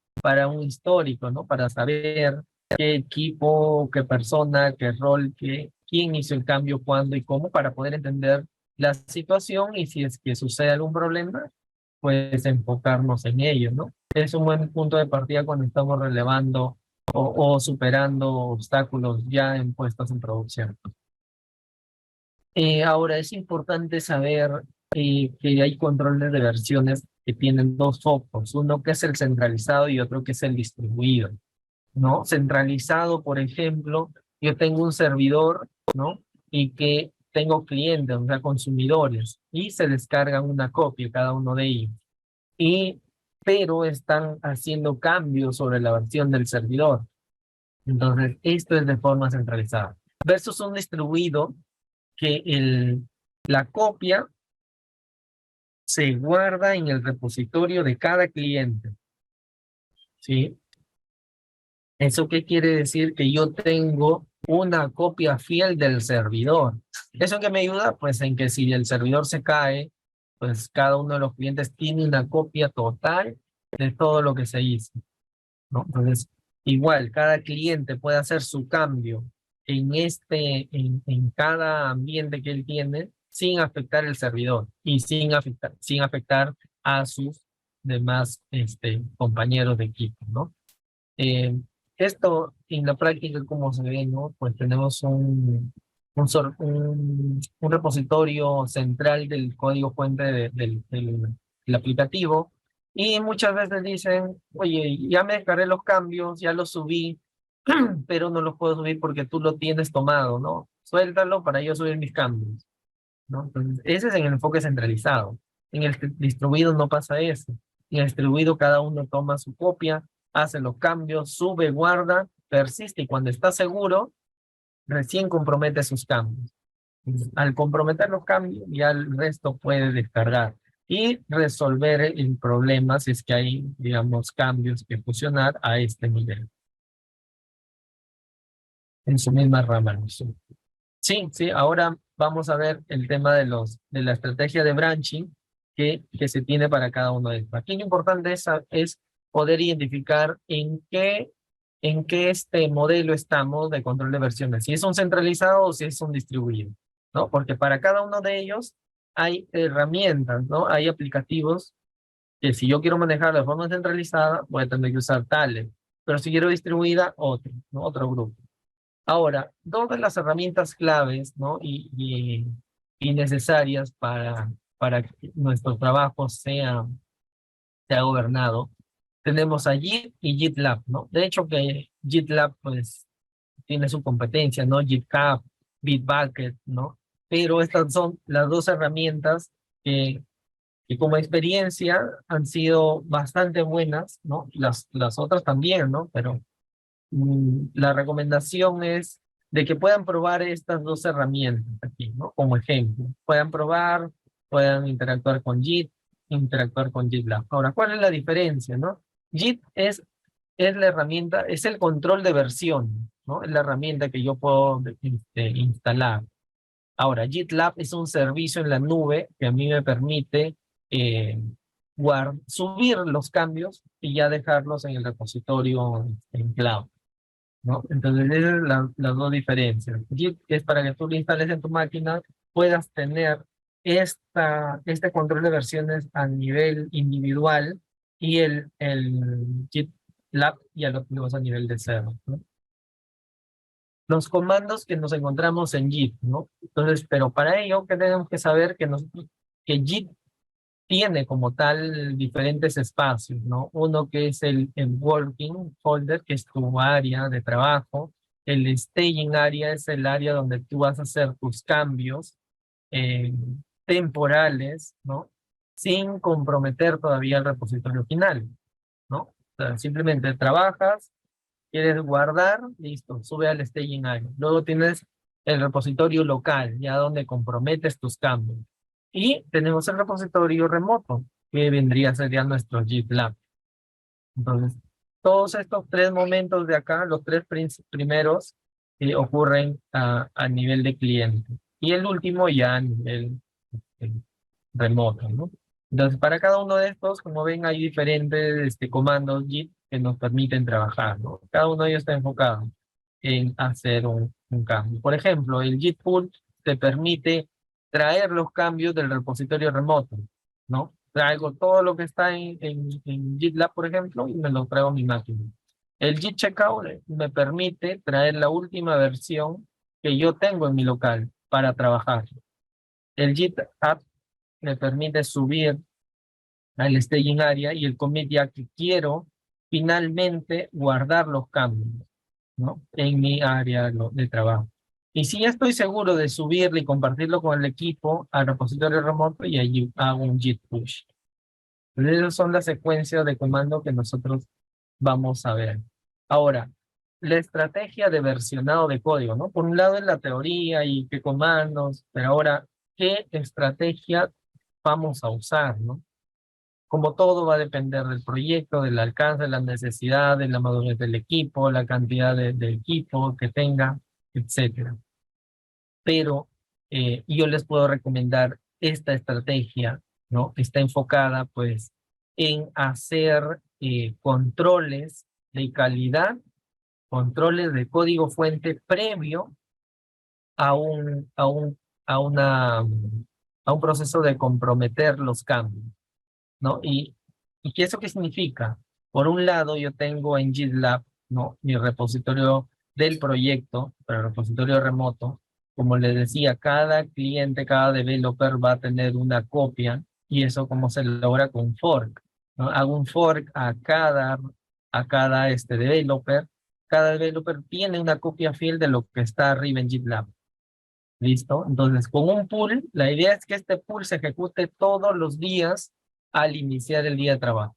histórico, ¿no? Para saber qué equipo, qué persona, qué rol, quién hizo el cambio, cuándo y cómo, para poder entender la situación y si es que sucede algún problema, pues enfocarnos en ello, ¿no? Es un buen punto de partida cuando estamos relevando o superando obstáculos ya en puestos en producción. Ahora es importante saber que hay controles de versiones que tienen dos focos, uno que es el centralizado y otro que es el distribuido, ¿no? Centralizado, por ejemplo, yo tengo un servidor, ¿no? Y que tengo clientes, o sea, consumidores, y se descargan una copia cada uno de ellos. Pero están haciendo cambios sobre la versión del servidor. Entonces, esto es de forma centralizada. Versus un distribuido que la copia se guarda en el repositorio de cada cliente, ¿sí? ¿Eso qué quiere decir? Que yo tengo una copia fiel del servidor. ¿Eso qué me ayuda? Pues en que si el servidor se cae, pues cada uno de los clientes tiene una copia total de todo lo que se hizo, ¿no? Entonces, igual, cada cliente puede hacer su cambio en cada ambiente que él tiene sin afectar el servidor y sin afectar a sus demás compañeros de equipo, ¿no? Eh, Esto en la práctica, como se ve, ¿no? Pues tenemos un repositorio central del código fuente del aplicativo y muchas veces dicen, oye, ya me descargué los cambios, ya los subí, pero no los puedo subir porque tú lo tienes tomado, ¿no? Suéltalo para yo subir mis cambios, ¿no? Entonces, ese es en el enfoque centralizado. En el distribuido no pasa eso. En el distribuido cada uno toma su copia, hace los cambios, sube, guarda persiste y cuando está seguro, recién compromete sus cambios. Al comprometer los cambios, ya el resto puede descargar y resolver el problema si es que hay, digamos, cambios que fusionar a este nivel. En su misma rama. ¿No? Sí, sí, ahora vamos a ver el tema de la estrategia de branching que se tiene para cada uno de ellos. Aquí lo importante es poder identificar en qué este modelo estamos de control de versiones, si es un centralizado o si es un distribuido, ¿no? Porque para cada uno de ellos hay herramientas, ¿no? Hay aplicativos que si yo quiero manejar de forma centralizada, voy a tener que usar tales, pero si quiero distribuida, otro, ¿no? Otro grupo. Ahora, dos de las herramientas claves, ¿no? y necesarias para que nuestro trabajo sea gobernado, tenemos a Git y GitLab, ¿no? De hecho que GitLab, pues, tiene su competencia, ¿no? GitHub, Bitbucket, ¿no? Pero estas son las dos herramientas que como experiencia han sido bastante buenas, ¿no? Las otras también, ¿no? Pero la recomendación es de que puedan probar estas dos herramientas aquí, ¿no? Como ejemplo. Puedan probar, puedan interactuar con Git, interactuar con GitLab. Ahora, ¿cuál es la diferencia, no? Git es la herramienta, es el control de versión, ¿no? Es la herramienta que yo puedo instalar. Ahora, GitLab es un servicio en la nube que a mí me permite subir los cambios y ya dejarlos en el repositorio en cloud, ¿no? Entonces, esas son las dos diferencias. Git es para que tú lo instales en tu máquina, puedas tener este control de versiones a nivel individual y el GitLab ya lo tenemos a nivel de cero, ¿no? Los comandos que nos encontramos en Git, ¿no? Entonces, pero para ello, que tenemos que saber que Git tiene como tal diferentes espacios, ¿no? Uno que es el working folder, que es tu área de trabajo. El staging area es el área donde tú vas a hacer tus cambios eh, temporales, ¿no? Sin comprometer todavía el repositorio final, ¿no? O sea, simplemente trabajas, quieres guardar, listo, sube al staging area. Luego tienes el repositorio local, ya donde comprometes tus cambios. Y tenemos el repositorio remoto, que sería nuestro GitLab. Entonces, todos estos tres momentos de acá, los tres primeros, ocurren a nivel de cliente. Y el último ya a nivel eh, remoto, ¿no? Entonces, para cada uno de estos, como ven, hay diferentes comandos Git que nos permiten trabajar, ¿no? Cada uno de ellos está enfocado en hacer un cambio. Por ejemplo, el Git pull te permite traer los cambios del repositorio remoto, ¿no? Traigo todo lo que está en GitLab, por ejemplo, y me lo traigo a mi máquina. El Git checkout me permite traer la última versión que yo tengo en mi local para trabajar. El Git app me permite subir al staging area y el commit ya que quiero finalmente guardar los cambios, ¿no? En mi área de trabajo. Y si ya estoy seguro de subirlo y compartirlo con el equipo al repositorio remoto, y allí hago un git push. Entonces, esas son las secuencias de comando que nosotros vamos a ver. Ahora, la estrategia de versionado de código, ¿no? Por un lado es la teoría y qué comandos, pero ahora, ¿qué estrategia vamos a usar, ¿no? Como todo va a depender del proyecto, del alcance, de la necesidad, de la madurez del equipo, la cantidad de equipo que tenga, etcétera. Pero yo les puedo recomendar esta estrategia, ¿no? Está enfocada, pues, en hacer controles de calidad, controles de código fuente previo a a un proceso de comprometer los cambios, ¿no? ¿Y qué eso qué significa? Por un lado, yo tengo en GitLab, ¿no? Mi repositorio del proyecto, pero el repositorio remoto. Como les decía, cada cliente, cada developer va a tener una copia y eso como se logra con fork, ¿no? Hago un fork a cada developer. Cada developer tiene una copia fiel de lo que está arriba en GitLab. ¿Listo? Entonces, con un pull, la idea es que este pull se ejecute todos los días al iniciar el día de trabajo.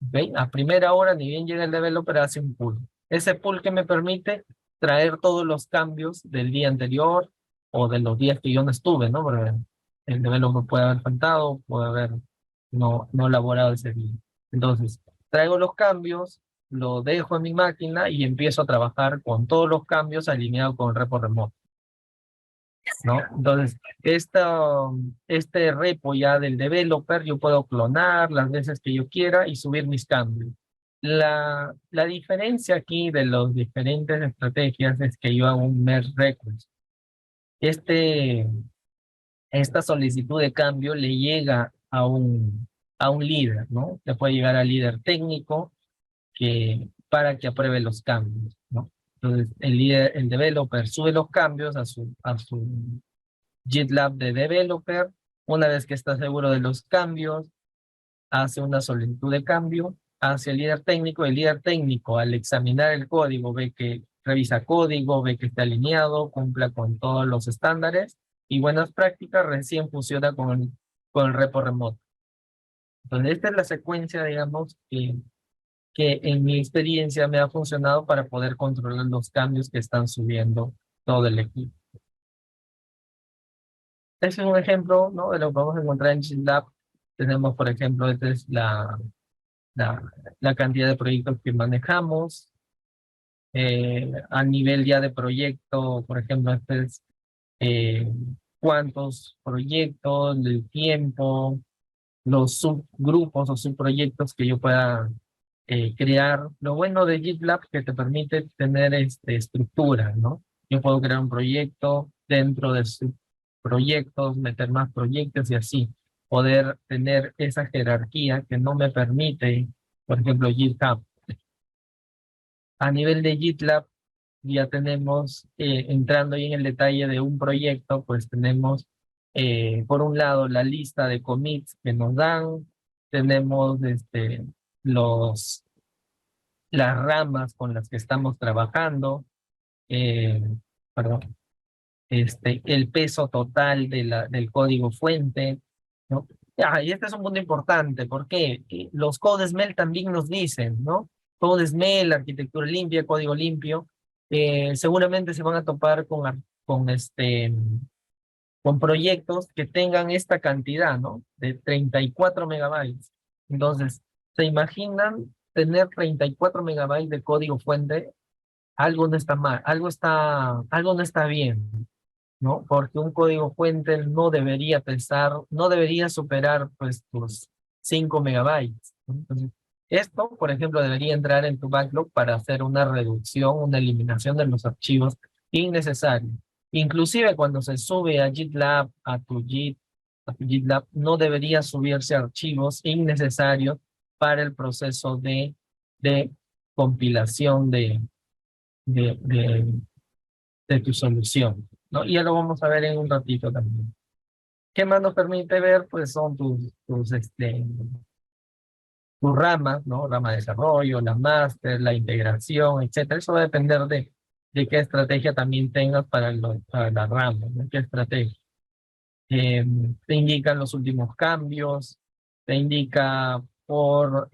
¿Ven? A primera hora, ni bien llega el developer, hace un pull. Ese pool que me permite traer todos los cambios del día anterior o de los días que yo no estuve, ¿no? Porque el developer puede haber faltado, puede haber no elaborado ese día. Entonces, traigo los cambios, lo dejo en mi máquina y empiezo a trabajar con todos los cambios alineados con el repo remoto, ¿no? Entonces, este repo ya del developer, yo puedo clonar las veces que yo quiera y subir mis cambios. La diferencia aquí de las diferentes estrategias es que yo hago un merge request. Esta solicitud de cambio le llega a un líder, ¿no? Le puede llegar al líder técnico para que apruebe los cambios, ¿no? Entonces, el developer sube los cambios a su GitLab de developer. Una vez que está seguro de los cambios, hace una solicitud de cambio hacia el líder técnico al examinar el código ve que revisa código, ve que está alineado, cumpla con todos los estándares y buenas prácticas, recién funciona con el repo remoto. Entonces, esta es la secuencia, digamos, que en mi experiencia me ha funcionado para poder controlar los cambios que están subiendo todo el equipo. Este es un ejemplo, ¿no? De lo que vamos a encontrar en GitLab. Tenemos, por ejemplo, esta es la cantidad de proyectos que manejamos. A nivel ya de proyecto, por ejemplo, este es cuántos proyectos, el tiempo, los subgrupos o subproyectos que yo pueda crear. Lo bueno de GitLab que te permite tener estructura, ¿no? Yo puedo crear un proyecto dentro de subproyectos, meter más proyectos y así poder tener esa jerarquía que no me permite, por ejemplo, GitHub. A nivel de GitLab ya tenemos, entrando ahí en el detalle de un proyecto, pues tenemos por un lado la lista de commits que nos dan, tenemos los, las ramas con las que estamos trabajando, eh, perdón, el peso total del código fuente, ¿no? Y este es un punto importante, porque los CodeSmell también nos dicen, ¿no? CodeSmell, arquitectura limpia, código limpio, seguramente se van a topar con proyectos que tengan esta cantidad, ¿no? De 34 megabytes. Entonces, ¿se imaginan tener 34 megabytes de código fuente? Algo no está mal, algo no está bien, ¿no? Porque un código fuente no debería pesar, no debería superar pues tus 5 megabytes, ¿no? Entonces, esto, por ejemplo, debería entrar en tu backlog para hacer una reducción, una eliminación de los archivos innecesarios. Inclusive cuando se sube a GitLab, a tu GitLab, no debería subirse archivos innecesarios para el proceso de compilación de, de, de tu solución, ¿no? Y ya lo vamos a ver en un ratito también. ¿Qué más nos permite ver? Pues son tus ramas, ¿no? Rama de desarrollo, la máster, la integración, etcétera. Eso va a depender de qué estrategia también tengas para la rama, ¿no? ¿Qué estrategia? Te indican los últimos cambios, te indica por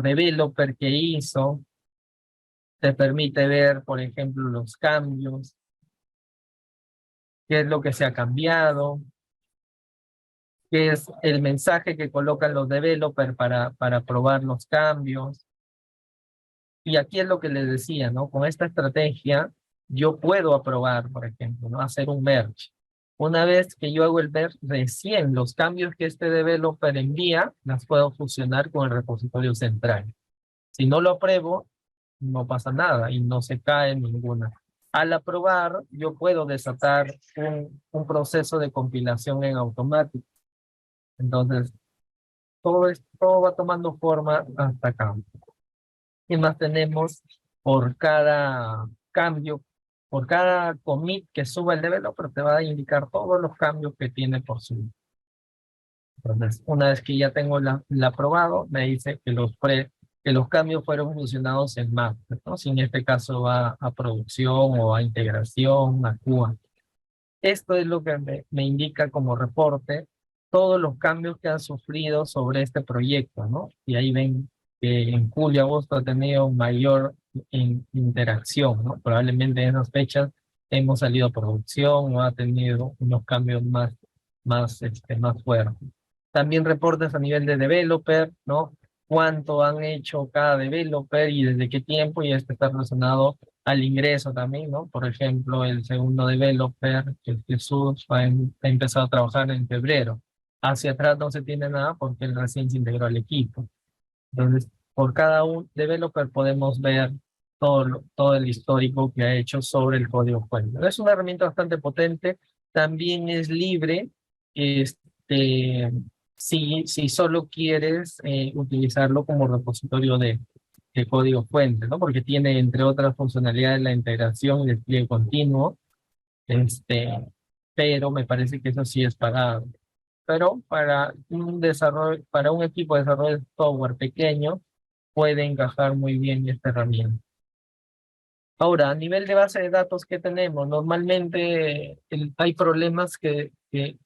developer que hizo, te permite ver, por ejemplo, los cambios, qué es lo que se ha cambiado, qué es el mensaje que colocan los developers para probar los cambios. Y aquí es lo que les decía, ¿no? Con esta estrategia, yo puedo aprobar, por ejemplo, ¿no? Hacer un merge. Una vez que yo hago el merge, recién los cambios que este developer envía, las puedo fusionar con el repositorio central. Si no lo apruebo, no pasa nada y no se cae ninguna. Al aprobar, yo puedo desatar un proceso de compilación en automático. Entonces, todo va tomando forma hasta acá. Y más tenemos por cada cambio, por cada commit que suba el developer, te va a indicar todos los cambios que tiene por subir. Entonces, una vez que ya tengo la aprobado, me dice que los cambios fueron fusionados en master, ¿no? Si en este caso va a producción o a integración, a QA. Esto es lo que me indica como reporte todos los cambios que han sufrido sobre este proyecto, ¿no? Y ahí ven que en julio, agosto ha tenido mayor interacción, ¿no? Probablemente en esas fechas hemos salido a producción o ha tenido unos cambios más fuertes. También reportes a nivel de developer, ¿no? Cuánto han hecho cada developer y desde qué tiempo, y esto está relacionado al ingreso también, ¿no? Por ejemplo, el segundo developer, que es Jesús, ha empezado a trabajar en febrero. Hacia atrás no se tiene nada porque él recién se integró al equipo. Entonces, por cada un developer podemos ver todo el histórico que ha hecho sobre el código fuente. Es una herramienta bastante potente, también es libre, este, si solo quieres utilizarlo como repositorio de código fuente, ¿no? Porque tiene, entre otras funcionalidades, la integración y despliegue continuo, pero me parece que eso sí es pagado. Pero para un equipo de desarrollo de software pequeño, puede encajar muy bien esta herramienta. Ahora, a nivel de base de datos que tenemos, normalmente hay problemas que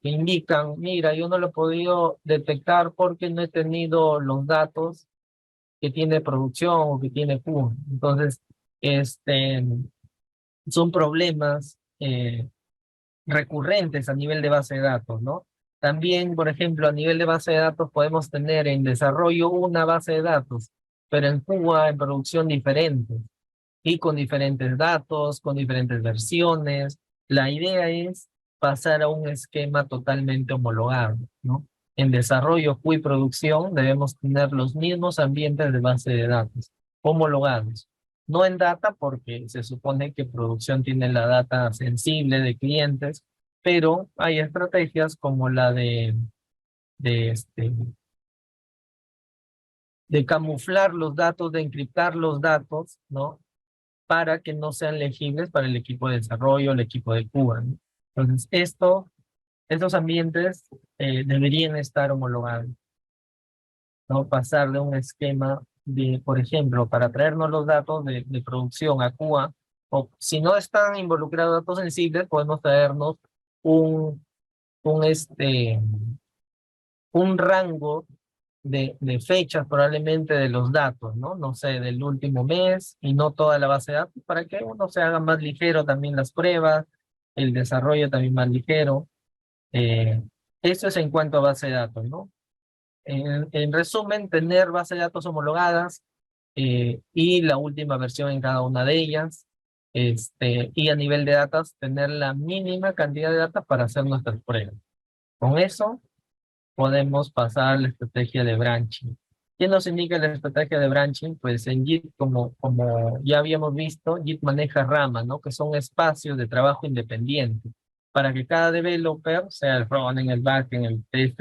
indican, mira, yo no lo he podido detectar porque no he tenido los datos que tiene producción o que tiene Q. Entonces, son problemas recurrentes a nivel de base de datos, ¿no? También, por ejemplo, a nivel de base de datos podemos tener en desarrollo una base de datos, pero en Cuba en producción diferente y con diferentes datos, con diferentes versiones. La idea es pasar a un esquema totalmente homologado, ¿no? En desarrollo Q y producción debemos tener los mismos ambientes de base de datos, homologados. No en data, porque se supone que producción tiene la data sensible de clientes, pero hay estrategias como la de, este, de camuflar los datos, de encriptar los datos, ¿no? Para que no sean legibles para el equipo de desarrollo, el equipo de Cuba, ¿no? Entonces, estos ambientes deberían estar homologados, ¿no? Pasar de un esquema de, por ejemplo, para traernos los datos de producción a Cuba, o si no están involucrados datos sensibles, podemos traernos un, un, este, un rango de fechas probablemente de los datos, ¿no? No sé, del último mes y no toda la base de datos, para que uno se haga más ligero también las pruebas, el desarrollo también más ligero. Eh, Eso es en cuanto a base de datos, ¿no? En resumen, tener base de datos homologadas y la última versión en cada una de ellas. Y a nivel de datos, tener la mínima cantidad de datos para hacer nuestras pruebas. Con eso podemos pasar a la estrategia de branching. ¿Qué nos indica la estrategia de branching? Pues en Git, como ya habíamos visto, Git maneja ramas, ¿no? Que son espacios de trabajo independiente, para que cada developer, sea el front, en el back, en el test,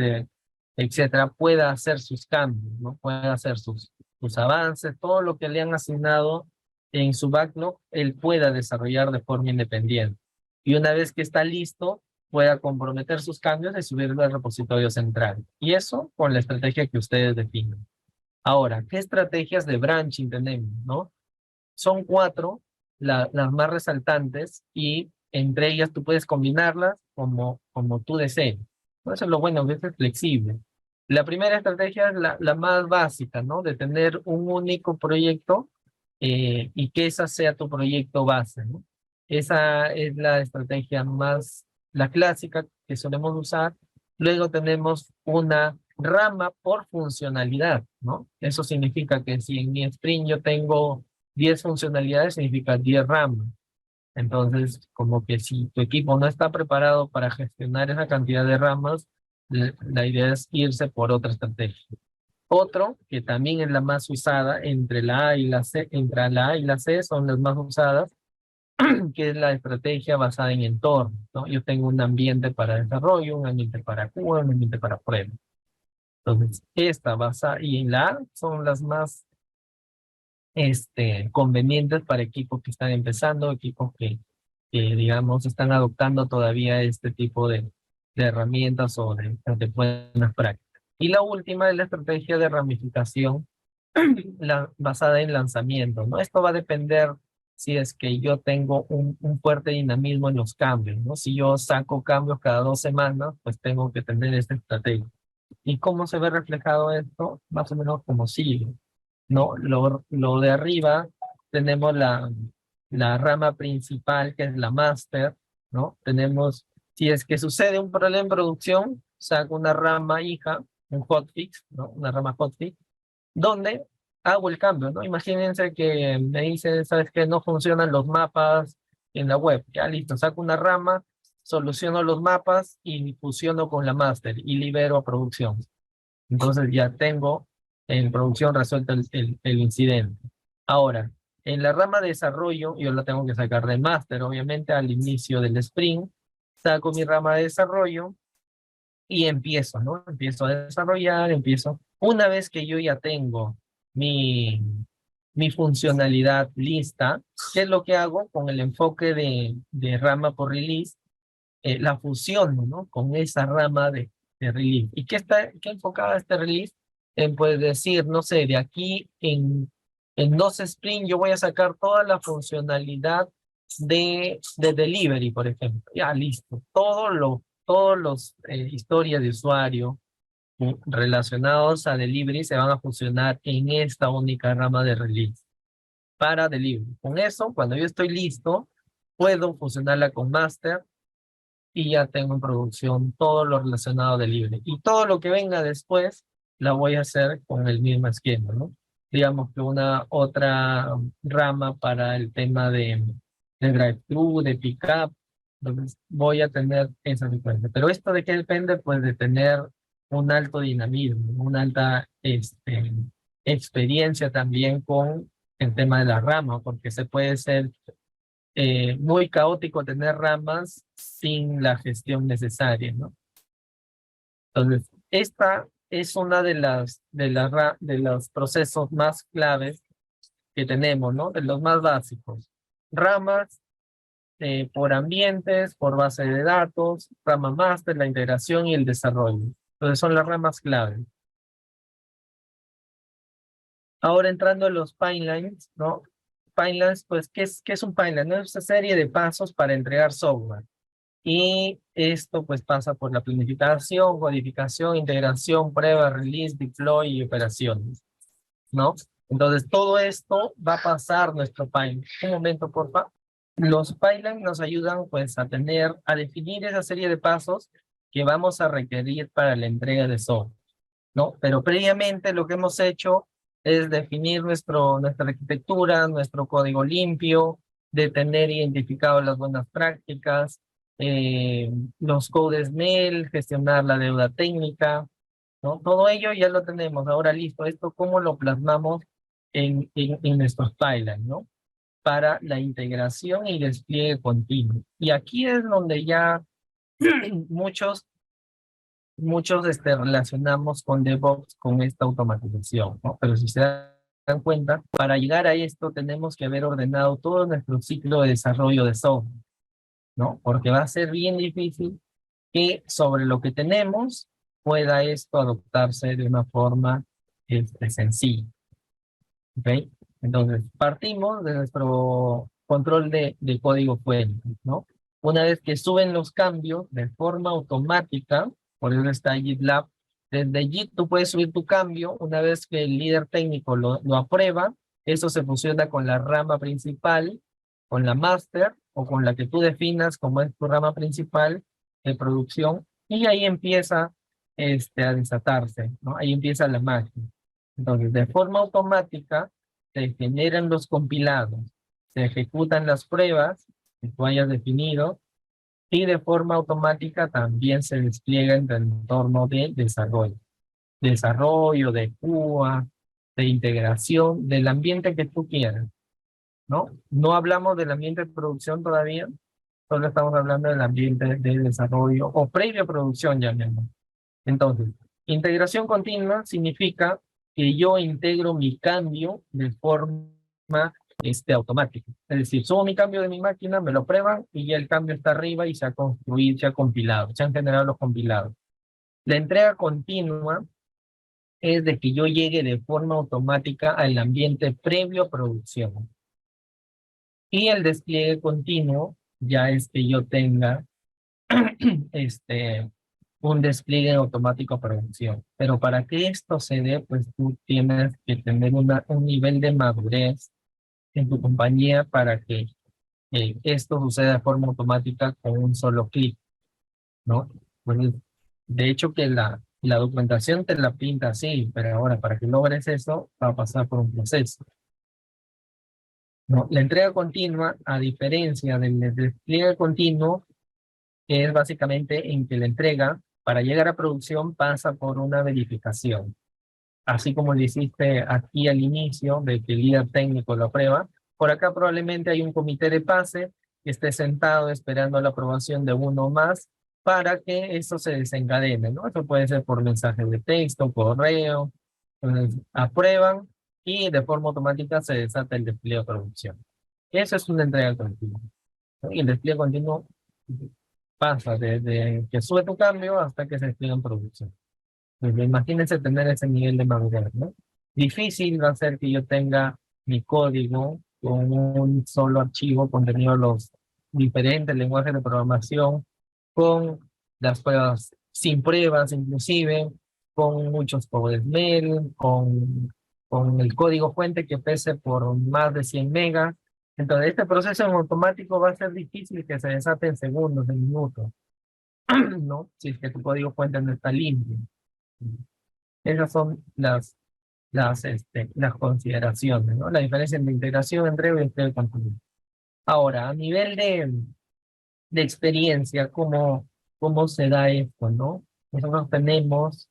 etcétera, pueda hacer sus cambios, ¿no? Pueda hacer sus avances, todo lo que le han asignado en su backlog, él pueda desarrollar de forma independiente. Y una vez que está listo, pueda comprometer sus cambios y subirlo al repositorio central. Y eso con la estrategia que ustedes definen. Ahora, ¿qué estrategias de branching tenemos, no? Son 4 las más resaltantes y entre ellas tú puedes combinarlas como tú desees. Eso es lo bueno, que es flexible. La primera estrategia es la más básica, ¿no? De tener un único proyecto y que esa sea tu proyecto base, ¿no? Esa es la estrategia la clásica que solemos usar. Luego tenemos una rama por funcionalidad, ¿no? Eso significa que si en mi sprint yo tengo 10 funcionalidades, significa 10 ramas. Entonces, como que si tu equipo no está preparado para gestionar esa cantidad de ramas, la idea es irse por otra estrategia. Otro, que también es la más usada entre la A y la C, entre la A y la C son las más usadas, que es la estrategia basada en entorno, ¿no? Yo tengo un ambiente para desarrollo, un ambiente para Cuba, un ambiente para prueba. Entonces, esta basada y en la A son las más convenientes para equipos que están empezando, equipos digamos, están adoptando todavía este tipo de herramientas o de buenas prácticas. Y la última es la estrategia de ramificación basada en lanzamiento, ¿no? Esto va a depender si es que yo tengo un fuerte dinamismo en los cambios, ¿no? Si yo saco cambios cada 2 semanas, pues tengo que tener esta estrategia. ¿Y cómo se ve reflejado esto? Más o menos como sigue. ¿no? Lo de arriba tenemos la rama principal, que es la master, ¿no? Tenemos, si es que sucede un problema en producción, saco una rama hija, un hotfix, ¿no? Una rama hotfix, donde hago el cambio, ¿no? Imagínense que me dice, ¿sabes qué? No funcionan los mapas en la web. Ya listo, saco una rama, soluciono los mapas y fusiono con la master y libero a producción. Entonces ya tengo en producción resuelto el incidente. Ahora, en la rama de desarrollo, yo la tengo que sacar de máster, obviamente, al inicio del sprint. Saco mi rama de desarrollo y empiezo, ¿no? Empiezo a desarrollar, empiezo. Una vez que yo ya tengo mi, mi funcionalidad lista, ¿qué es lo que hago? Con el enfoque de rama por release, la fusiono, ¿no? Con esa rama de release. ¿Y qué enfocaba este release? En pues decir, no sé, de aquí en 2 sprint yo voy a sacar toda la funcionalidad de delivery, por ejemplo. Ya, listo. Todos los historias de usuario relacionados a delivery se van a fusionar en esta única rama de release para delivery. Con eso, cuando yo estoy listo, puedo fusionarla con master y ya tengo en producción todo lo relacionado a delivery. Y todo lo que venga después, la voy a hacer con el mismo esquema, ¿no? Digamos que una otra rama para el tema de drive-thru, de pick-up, entonces voy a tener esa secuencia. Pero esto de qué depende, pues de tener un alto dinamismo, una alta experiencia también con el tema de la rama, porque se puede ser muy caótico tener ramas sin la gestión necesaria, ¿no? Entonces, esta es una de los procesos más claves que tenemos, ¿no? De los más básicos. Ramas por ambientes, por base de datos, rama master, la integración y el desarrollo. Entonces, son las ramas claves. Ahora entrando en los pipelines, ¿no? Pipelines, pues, qué es un pipeline? Es una serie de pasos para entregar software. Y esto pues pasa por la planificación, codificación, integración, prueba, release, deploy y operaciones, ¿no? Entonces todo esto va a pasar nuestro pipeline. Un momento, por favor. Los pipelines nos ayudan pues a definir esa serie de pasos que vamos a requerir para la entrega de software, ¿no? Pero previamente lo que hemos hecho es definir nuestra arquitectura, nuestro código limpio, de tener identificado las buenas prácticas, los codes mail, gestionar la deuda técnica, ¿no? Todo ello ya lo tenemos. Ahora listo, esto cómo lo plasmamos en nuestros pipelines, ¿no? Para la integración y despliegue continuo. Y aquí es donde ya muchos relacionamos con DevOps con esta automatización, ¿no? Pero si se dan cuenta, para llegar a esto tenemos que haber ordenado todo nuestro ciclo de desarrollo de software, ¿no? Porque va a ser bien difícil que sobre lo que tenemos pueda esto adoptarse de una forma sencilla, ¿ok? Entonces, partimos de nuestro control de código fuente, ¿no? Una vez que suben los cambios de forma automática, por eso está GitLab, desde Git tú puedes subir tu cambio, una vez que el líder técnico lo aprueba, eso se fusiona con la rama principal, con la master, o con la que tú definas como es tu rama principal de producción, y ahí empieza a desatarse, ¿no? Ahí empieza la magia. Entonces, de forma automática, se generan los compilados, se ejecutan las pruebas que tú hayas definido y de forma automática también se despliega en el entorno de desarrollo. Desarrollo, de QA, de integración, del ambiente que tú quieras, ¿no? No hablamos del ambiente de producción todavía, solo estamos hablando del ambiente de desarrollo o previa producción, llamemos. Entonces, integración continua significa que yo integro mi cambio de forma automática. Es decir, subo mi cambio de mi máquina, me lo prueban y ya el cambio está arriba y se ha construido, se ha compilado, se han generado los compilados. La entrega continua es de que yo llegue de forma automática al ambiente previo a producción. Y el despliegue continuo ya es que yo tenga un despliegue automático a producción. Pero para que esto se dé, pues tú tienes que tener un nivel de madurez en tu compañía para que esto suceda de forma automática con un solo clic, ¿no? Pues, de hecho, que la documentación te la pinta así, pero ahora para que logres eso, va a pasar por un proceso, ¿no? La entrega continua, a diferencia del despliegue continuo, es básicamente en que la entrega, para llegar a producción, pasa por una verificación. Así como lo hiciste aquí al inicio, de que el líder técnico lo aprueba, por acá probablemente hay un comité de pase que esté sentado esperando la aprobación de uno más para que eso se desencadene, ¿no? Eso puede ser por mensaje de texto, correo, entonces aprueban y de forma automática se desata el despliegue de producción. Eso es una entrega continua, ¿no? Y el despliegue continuo pasa desde que sube tu cambio hasta que se despliega en producción. Pues imagínense tener ese nivel de madurez, ¿no? Difícil va a ser que yo tenga mi código con un solo archivo contenido los diferentes lenguajes de programación, con las pruebas, sin pruebas inclusive, con muchos codes mail, con el código fuente que pese por más de 100 megas. Entonces, este proceso en automático va a ser difícil que se desate en segundos, en minutos, ¿no? Si es que tu código fuente no está limpio. Esas son las consideraciones, ¿no? La diferencia entre integración, entrega y despliegue continuo. Ahora, a nivel de experiencia, ¿cómo se da esto, no? Nosotros tenemos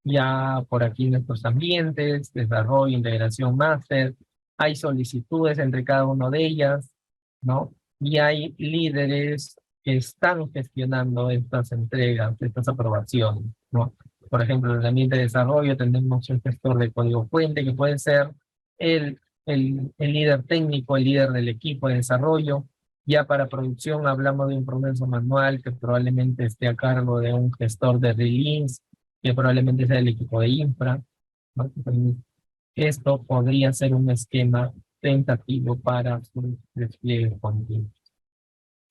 ya por aquí nuestros ambientes, desarrollo, integración, máster, hay solicitudes entre cada uno de ellas, ¿no? Y hay líderes que están gestionando estas entregas, estas aprobaciones, ¿no? Por ejemplo, en el ambiente de desarrollo tenemos un gestor de código fuente que puede ser el líder técnico, el líder del equipo de desarrollo. Ya para producción hablamos de un proceso manual que probablemente esté a cargo de un gestor de release, que probablemente sea el equipo de infra, ¿no? Entonces, esto podría ser un esquema tentativo para su despliegue continuo.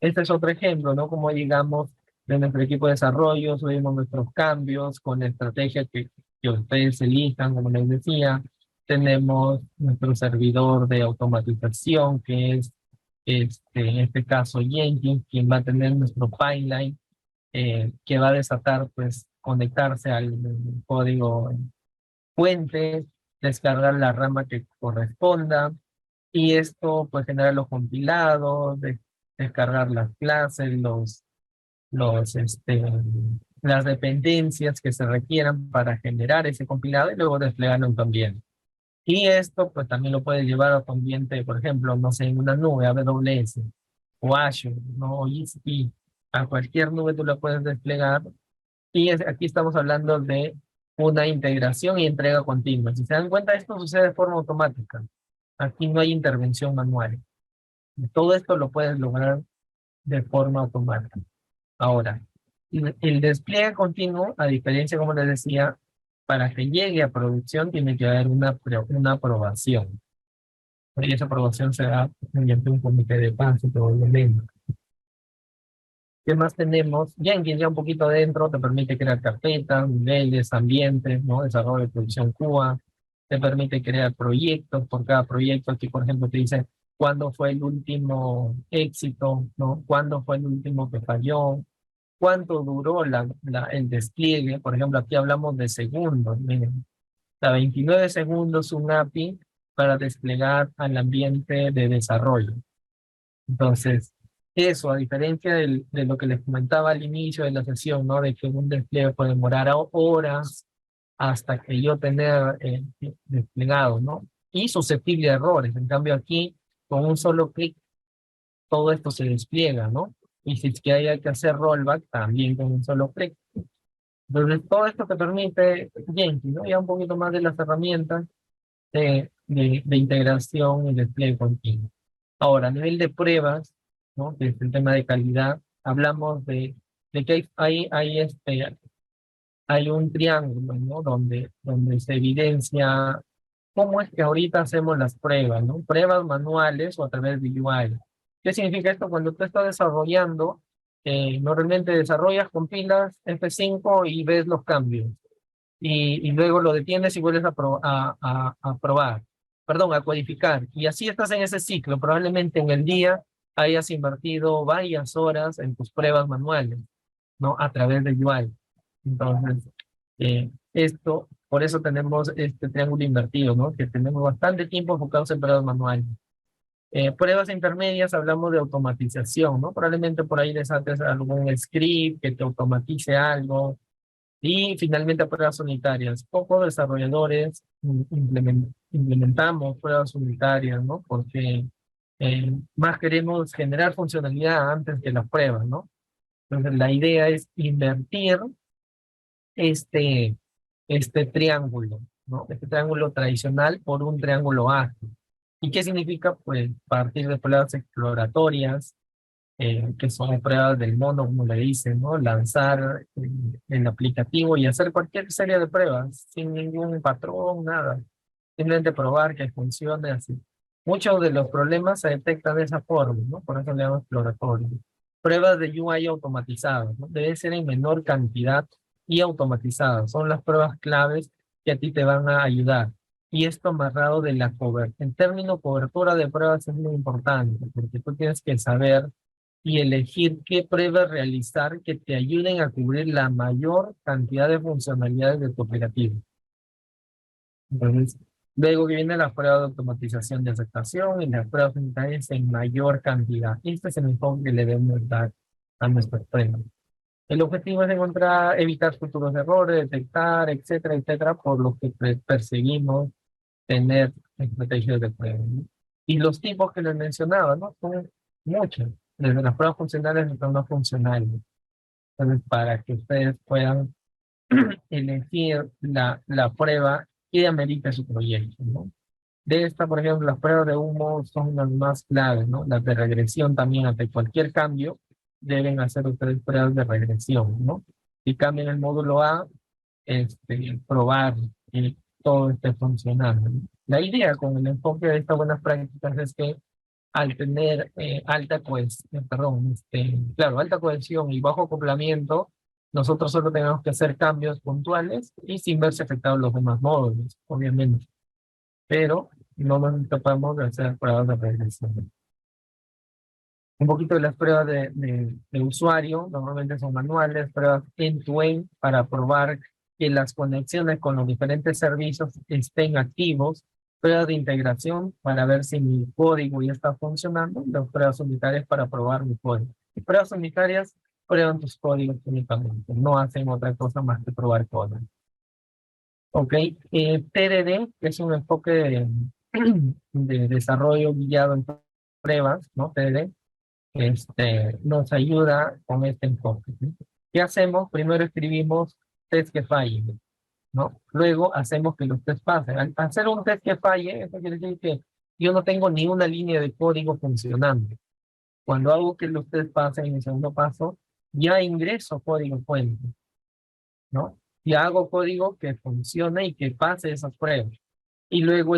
Este es otro ejemplo, ¿no? Como llegamos de nuestro equipo de desarrollo, subimos nuestros cambios con la estrategia que ustedes elijan, como les decía. Tenemos nuestro servidor de automatización, que es en este caso Jenkins, quien va a tener nuestro pipeline, que va a desatar, pues, conectarse al código fuente, descargar la rama que corresponda, y esto pues genera los compilados, descargar las clases, las dependencias que se requieran para generar ese compilado y luego desplegarlo en tu ambiente. Y esto pues también lo puedes llevar a tu ambiente, por ejemplo, no sé, en una nube, AWS o Azure, ¿no? O GCP, a cualquier nube tú la puedes desplegar. Y aquí estamos hablando de una integración y entrega continua. Si se dan cuenta, esto sucede de forma automática. Aquí no hay intervención manual. Todo esto lo puedes lograr de forma automática. Ahora, el despliegue continuo, a diferencia, como les decía, para que llegue a producción tiene que haber una aprobación. Y esa aprobación se da mediante un comité de paz y todo lo demás. ¿Qué más tenemos? Jenkins ya un poquito adentro te permite crear carpetas, niveles, ambientes, ¿no? Desarrollo de producción Cuba, te permite crear proyectos por cada proyecto. Aquí, por ejemplo, te dice cuándo fue el último éxito, ¿no? Cuándo fue el último que falló, cuánto duró el despliegue. Por ejemplo, aquí hablamos de segundos. Miren, 29 segundos un API para desplegar al ambiente de desarrollo. Entonces, eso, a diferencia de lo que les comentaba al inicio de la sesión, ¿no? De que un despliegue puede demorar horas hasta que yo tener desplegado, ¿no? Y susceptible a errores. En cambio, aquí, con un solo clic, todo esto se despliega, ¿no? Y si es que hay que hacer rollback, también con un solo clic. Entonces, todo esto te permite Jenkins, ¿no? Ya un poquito más de las herramientas de integración y despliegue continuo. Ahora, a nivel de pruebas, ¿no? Que es el tema de calidad, hablamos de que hay un triángulo, ¿no? Donde se evidencia cómo es que ahorita hacemos las pruebas, ¿no? Pruebas manuales o a través de UI. ¿Qué significa esto? Cuando tú estás desarrollando, normalmente desarrollas, compilas F5 y ves los cambios. Y luego lo detienes y vuelves a probar, perdón, a codificar. Y así estás en ese ciclo. Probablemente en el día hayas invertido varias horas en tus pruebas manuales, ¿no? A través de UI. Entonces, por eso tenemos este triángulo invertido, ¿no? Que tenemos bastante tiempo enfocados en pruebas manuales. Pruebas intermedias, hablamos de automatización, ¿no? Probablemente por ahí desates algún script que te automatice algo. Y finalmente pruebas unitarias. Pocos desarrolladores implementamos pruebas unitarias, ¿no? Porque más queremos generar funcionalidad antes que las pruebas, ¿no? Entonces la idea es invertir este, este triángulo, ¿no? Este triángulo tradicional por un triángulo ágil. ¿Y qué significa? Pues partir de pruebas exploratorias, que son pruebas del mono, como le dicen, ¿no? Lanzar el aplicativo y hacer cualquier serie de pruebas sin ningún patrón, nada. Simplemente probar que funcione así. Muchos de los problemas se detectan de esa forma, ¿no? Por eso le llamo exploratorio. Pruebas de UI automatizadas, ¿no? Deben ser en menor cantidad y automatizadas. Son las pruebas claves que a ti te van a ayudar. Y esto amarrado de la cobertura. En términos cobertura de pruebas es muy importante, porque tú tienes que saber y elegir qué pruebas realizar que te ayuden a cubrir la mayor cantidad de funcionalidades de tu aplicativo. Entonces, luego viene la prueba de automatización de aceptación y las pruebas unitarias en mayor cantidad. Este es el enfoque que le debemos dar a nuestros pruebas. El objetivo es encontrar, evitar futuros errores, detectar, etcétera, etcétera, por lo que perseguimos tener estrategias de prueba, ¿no? Y los tipos que les mencionaba, ¿no? Son muchos, desde las pruebas funcionales hasta no funcionales. Entonces, para que ustedes puedan elegir la prueba que amerita su proyecto, ¿no? De esta, por ejemplo, las pruebas de humo son las más claves, ¿no? Las de regresión también, ante cualquier cambio, deben hacer ustedes pruebas de regresión, ¿no? Si cambian el módulo A, probar que todo esté funcionando, ¿no? La idea con el enfoque de estas buenas prácticas es que al tener alta cohesión y bajo acoplamiento, nosotros solo tenemos que hacer cambios puntuales y sin verse afectados los demás módulos, obviamente. Pero no nos escapamos de hacer pruebas de regresión. Un poquito de las pruebas de usuario, normalmente son manuales, pruebas end-to-end para probar que las conexiones con los diferentes servicios estén activos, pruebas de integración para ver si mi código ya está funcionando, las pruebas unitarias para probar mi código. Y pruebas unitarias prueban tus códigos únicamente, no hacen otra cosa más que probar código. Ok, TDD, que es un enfoque de desarrollo guiado en pruebas, ¿no? TDD, nos ayuda con este enfoque, ¿sí? ¿Qué hacemos? Primero escribimos test que fallen, ¿no? Luego hacemos que los test pasen. Al hacer un test que falle, eso quiere decir que yo no tengo ni una línea de código funcionando. Cuando hago que los test pasen en el segundo paso, ya ingreso código fuente, ¿no? Y hago código que funcione y que pase esas pruebas. Y luego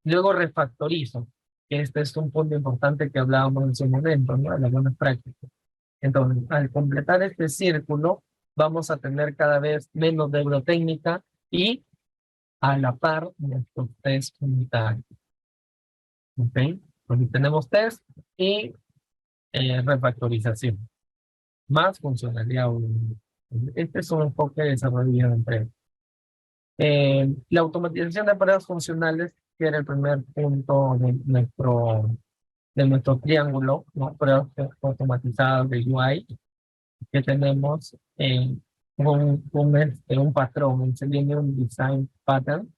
luego refactorizo, que este es un punto importante que hablábamos en su momento, ¿no? De las buenas prácticas. Entonces, al completar este círculo, vamos a tener cada vez menos deuda técnica y a la par nuestros test unitarios. ¿Ok? Porque tenemos test y refactorización, más funcionalidad. Este es un enfoque de desarrollo de empresa. La automatización de pruebas funcionales, que era el primer punto de nuestro triángulo, ¿no? Pruebas automatizadas de UI, que tenemos un patrón, un Selenium Design Pattern,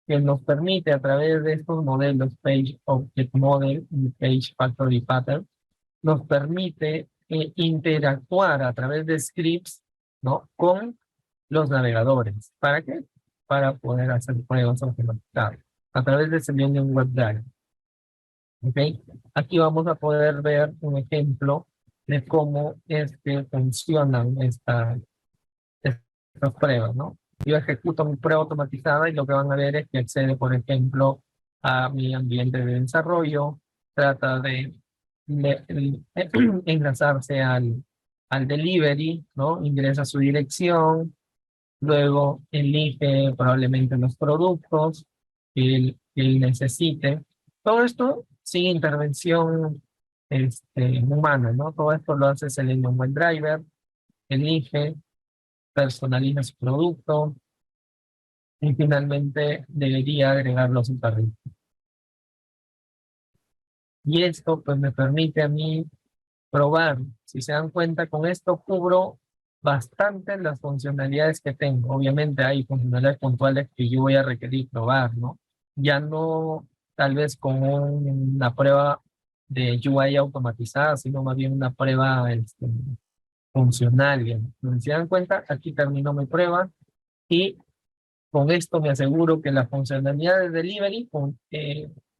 que nos permite a través de estos modelos, Page Object Model y Page Factory Pattern, nos permite interactuar a través de scripts, ¿no? Con los navegadores. ¿Para qué? Para poder hacer pruebas automatizadas a través de Selenium WebDrive. ¿Ok? Aquí vamos a poder ver un ejemplo de cómo es que funcionan estas pruebas, ¿no? Yo ejecuto mi prueba automatizada y lo que van a ver es que accede, por ejemplo, a mi ambiente de desarrollo, trata de enlazarse al delivery, ¿no? Ingresa su dirección, luego elige probablemente los productos que él necesite. Todo esto sin intervención humana, ¿no? Todo esto lo hace Selenium WebDriver, elige, personaliza su producto y finalmente debería agregarlo a su carrito. Y esto pues me permite a mí probar. Si se dan cuenta, con esto cubro bastante las funcionalidades que tengo. Obviamente hay funcionalidades puntuales que yo voy a requerir probar, ¿no? Ya no tal vez con una prueba de UI automatizada, sino más bien una prueba funcional. Bien. Si se dan cuenta, aquí terminó mi prueba y con esto me aseguro que la funcionalidad de delivery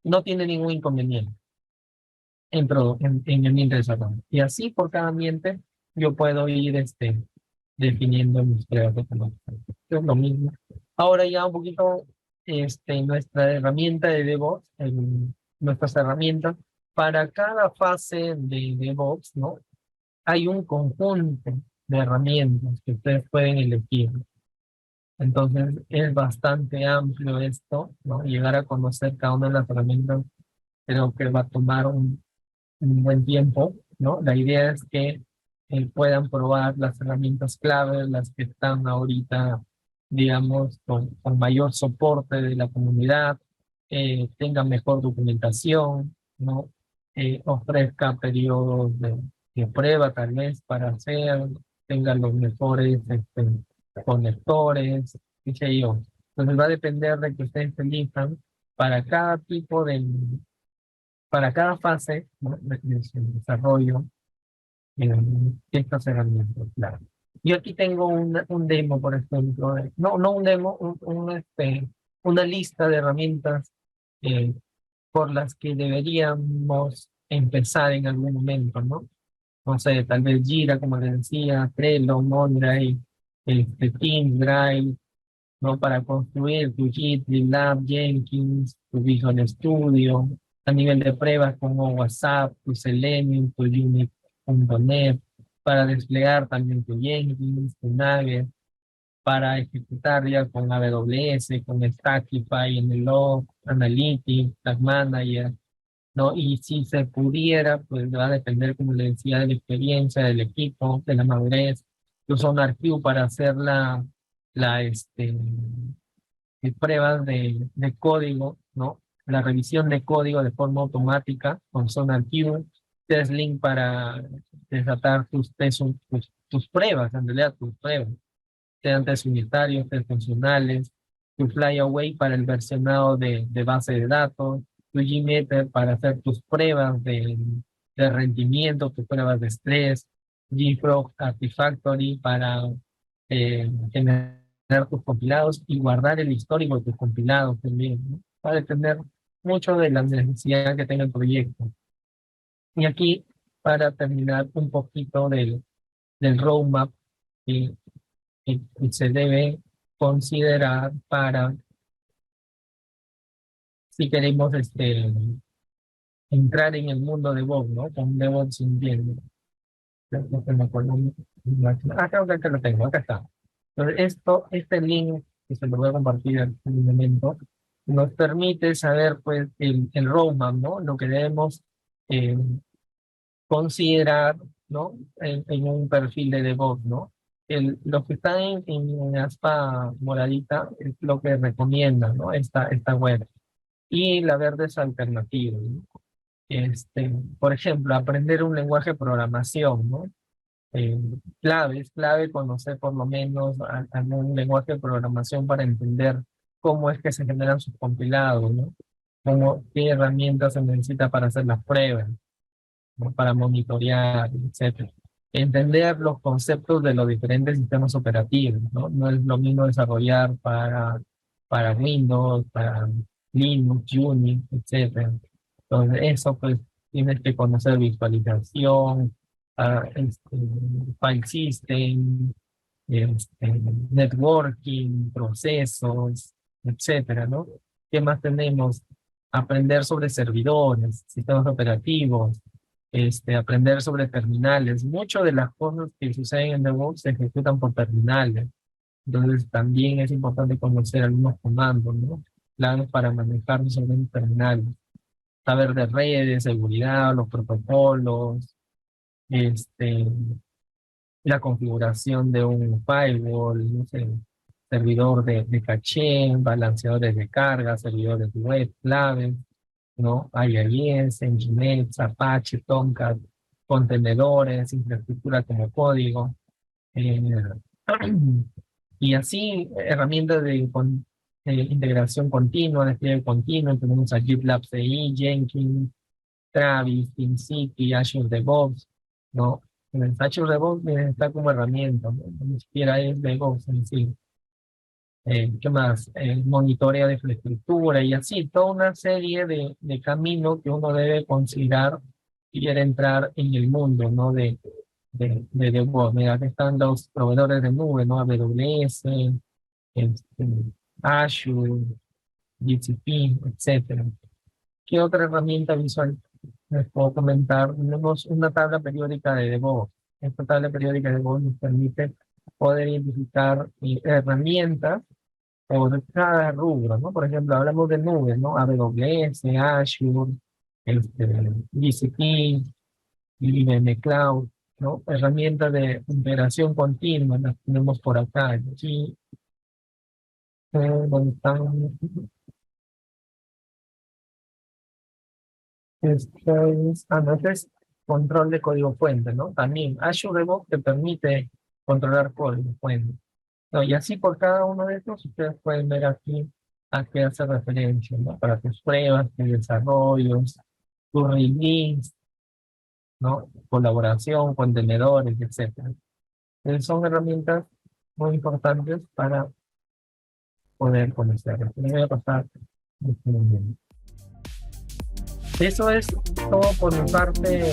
no tiene ningún inconveniente en el ambiente de desarrollo. Y así por cada ambiente yo puedo ir definiendo mis pruebas de calidad. Es lo mismo. Ahora ya un poquito nuestra herramienta de DevOps, nuestras herramientas, para cada fase de DevOps, ¿no? Hay un conjunto de herramientas que ustedes pueden elegir. Entonces es bastante amplio esto, ¿no? Llegar a conocer cada una de las herramientas creo que va a tomar un buen tiempo, ¿no? La idea es que puedan probar las herramientas clave, las que están ahorita, digamos, con mayor soporte de la comunidad, tengan mejor documentación, ¿no? Ofrezca periodos de prueba tal vez para hacer, tengan los mejores conectores, qué sé yo. Entonces va a depender de que ustedes elijan para cada tipo para cada fase, ¿no? de su desarrollo estas herramientas, claro. Yo aquí tengo un demo, por ejemplo, no un demo, una lista de herramientas eh, por las que deberíamos empezar en algún momento, ¿no? No sé, tal vez Jira, como les decía, Trello, OneDrive, Teams, Drive, ¿no? Para construir tu Git, GitLab, Jenkins, tu Visual Studio, a nivel de pruebas como WhatsApp, tu Selenium, tu Unit.net, para desplegar también tu Jenkins, tu Nugget, para ejecutar ya con AWS, con Stackify, NLog, Analytics, Tag Manager, ¿no? Y si se pudiera, pues va a depender, como le decía, de la experiencia del equipo, de la madurez. Yo uso un archivo para hacer la, pruebas de código, ¿no? La revisión de código de forma automática con SonarQube, TestLink para desatar tus pruebas, en realidad tus pruebas, sean test unitarios, test funcionales, tu Flyaway para el versionado de base de datos, tu Gmeter para hacer tus pruebas de rendimiento, tus pruebas de estrés, JFrog Artifactory para generar tus compilados y guardar el histórico de tus compilados también, ¿no? Va a depender mucho de la necesidad que tenga el proyecto. Y aquí, para terminar un poquito del roadmap que, que se debe considerar para si queremos entrar en el mundo de DevOps, ¿no? Con DevOps entiendo. No me acuerdo. Creo que acá lo tengo, acá está. Entonces, este link, que se lo voy a compartir en un momento, nos permite saber, pues, el roadmap, ¿no? Lo que debemos eh, considerar, ¿no? En un perfil de DevOps, ¿no? Lo que está en aspa moradita es lo que recomienda, ¿no? Esta web. Y la verde es alternativa, ¿no? Por ejemplo, aprender un lenguaje de programación, ¿no? Es clave conocer por lo menos algún lenguaje de programación para entender cómo es que se generan sus compilados, ¿no? Qué herramientas se necesita para hacer las pruebas, ¿no? Para monitorear, etcétera. Entender los conceptos de los diferentes sistemas operativos, ¿no? No es lo mismo desarrollar para Windows, para Linux, Unix, etcétera. Entonces, eso pues tienes que conocer visualización, file system, networking, procesos, etcétera, ¿no? ¿Qué más tenemos? Aprender sobre servidores, sistemas operativos, aprender sobre terminales. Muchas de las cosas que suceden en DevOps se ejecutan por terminales. Entonces también es importante conocer algunos comandos, ¿no? Planos para manejar sobre terminales. Saber de redes, seguridad, los protocolos, este, la configuración de un firewall, no sé, servidor de caché, balanceadores de carga, servidores web, claves, ¿no? IIS, Nginx, Apache, Tomcat, contenedores, infraestructura como código, eh, y así herramientas de integración continua, despliegue continuo. Tenemos a GitLab CI, Jenkins, Travis, TeamCity, Azure DevOps, ¿no? El Azure DevOps está como herramienta, ¿no? Ni siquiera es DevOps en sí. ¿Qué más? Monitorea de infraestructura y así, toda una serie de caminos que uno debe considerar si quiere entrar en el mundo, ¿no? De DevOps. Mira, aquí están los proveedores de nube, ¿no? AWS, este, Azure, GCP, etcétera. ¿Qué otra herramienta visual les puedo comentar? Tenemos una tabla periódica de DevOps. Esta tabla periódica de DevOps nos permite poder identificar herramientas por cada rubro, ¿no? Por ejemplo, hablamos de nubes, ¿no? AWS, Azure, GCP, IBM Cloud, ¿no? Herramientas de integración continua, las tenemos por acá. Aquí, donde están, este es control de código fuente, ¿no? También Azure DevOps te permite controlar código fuente. ¿No? Y así por cada uno de estos, ustedes pueden ver aquí a qué hace referencia, ¿no? Para tus pruebas, tus desarrollos, tus release, ¿no? Colaboración, contenedores, etcétera. Son herramientas muy importantes para poder conocer. Me voy a pasar. Eso es todo por mi parte.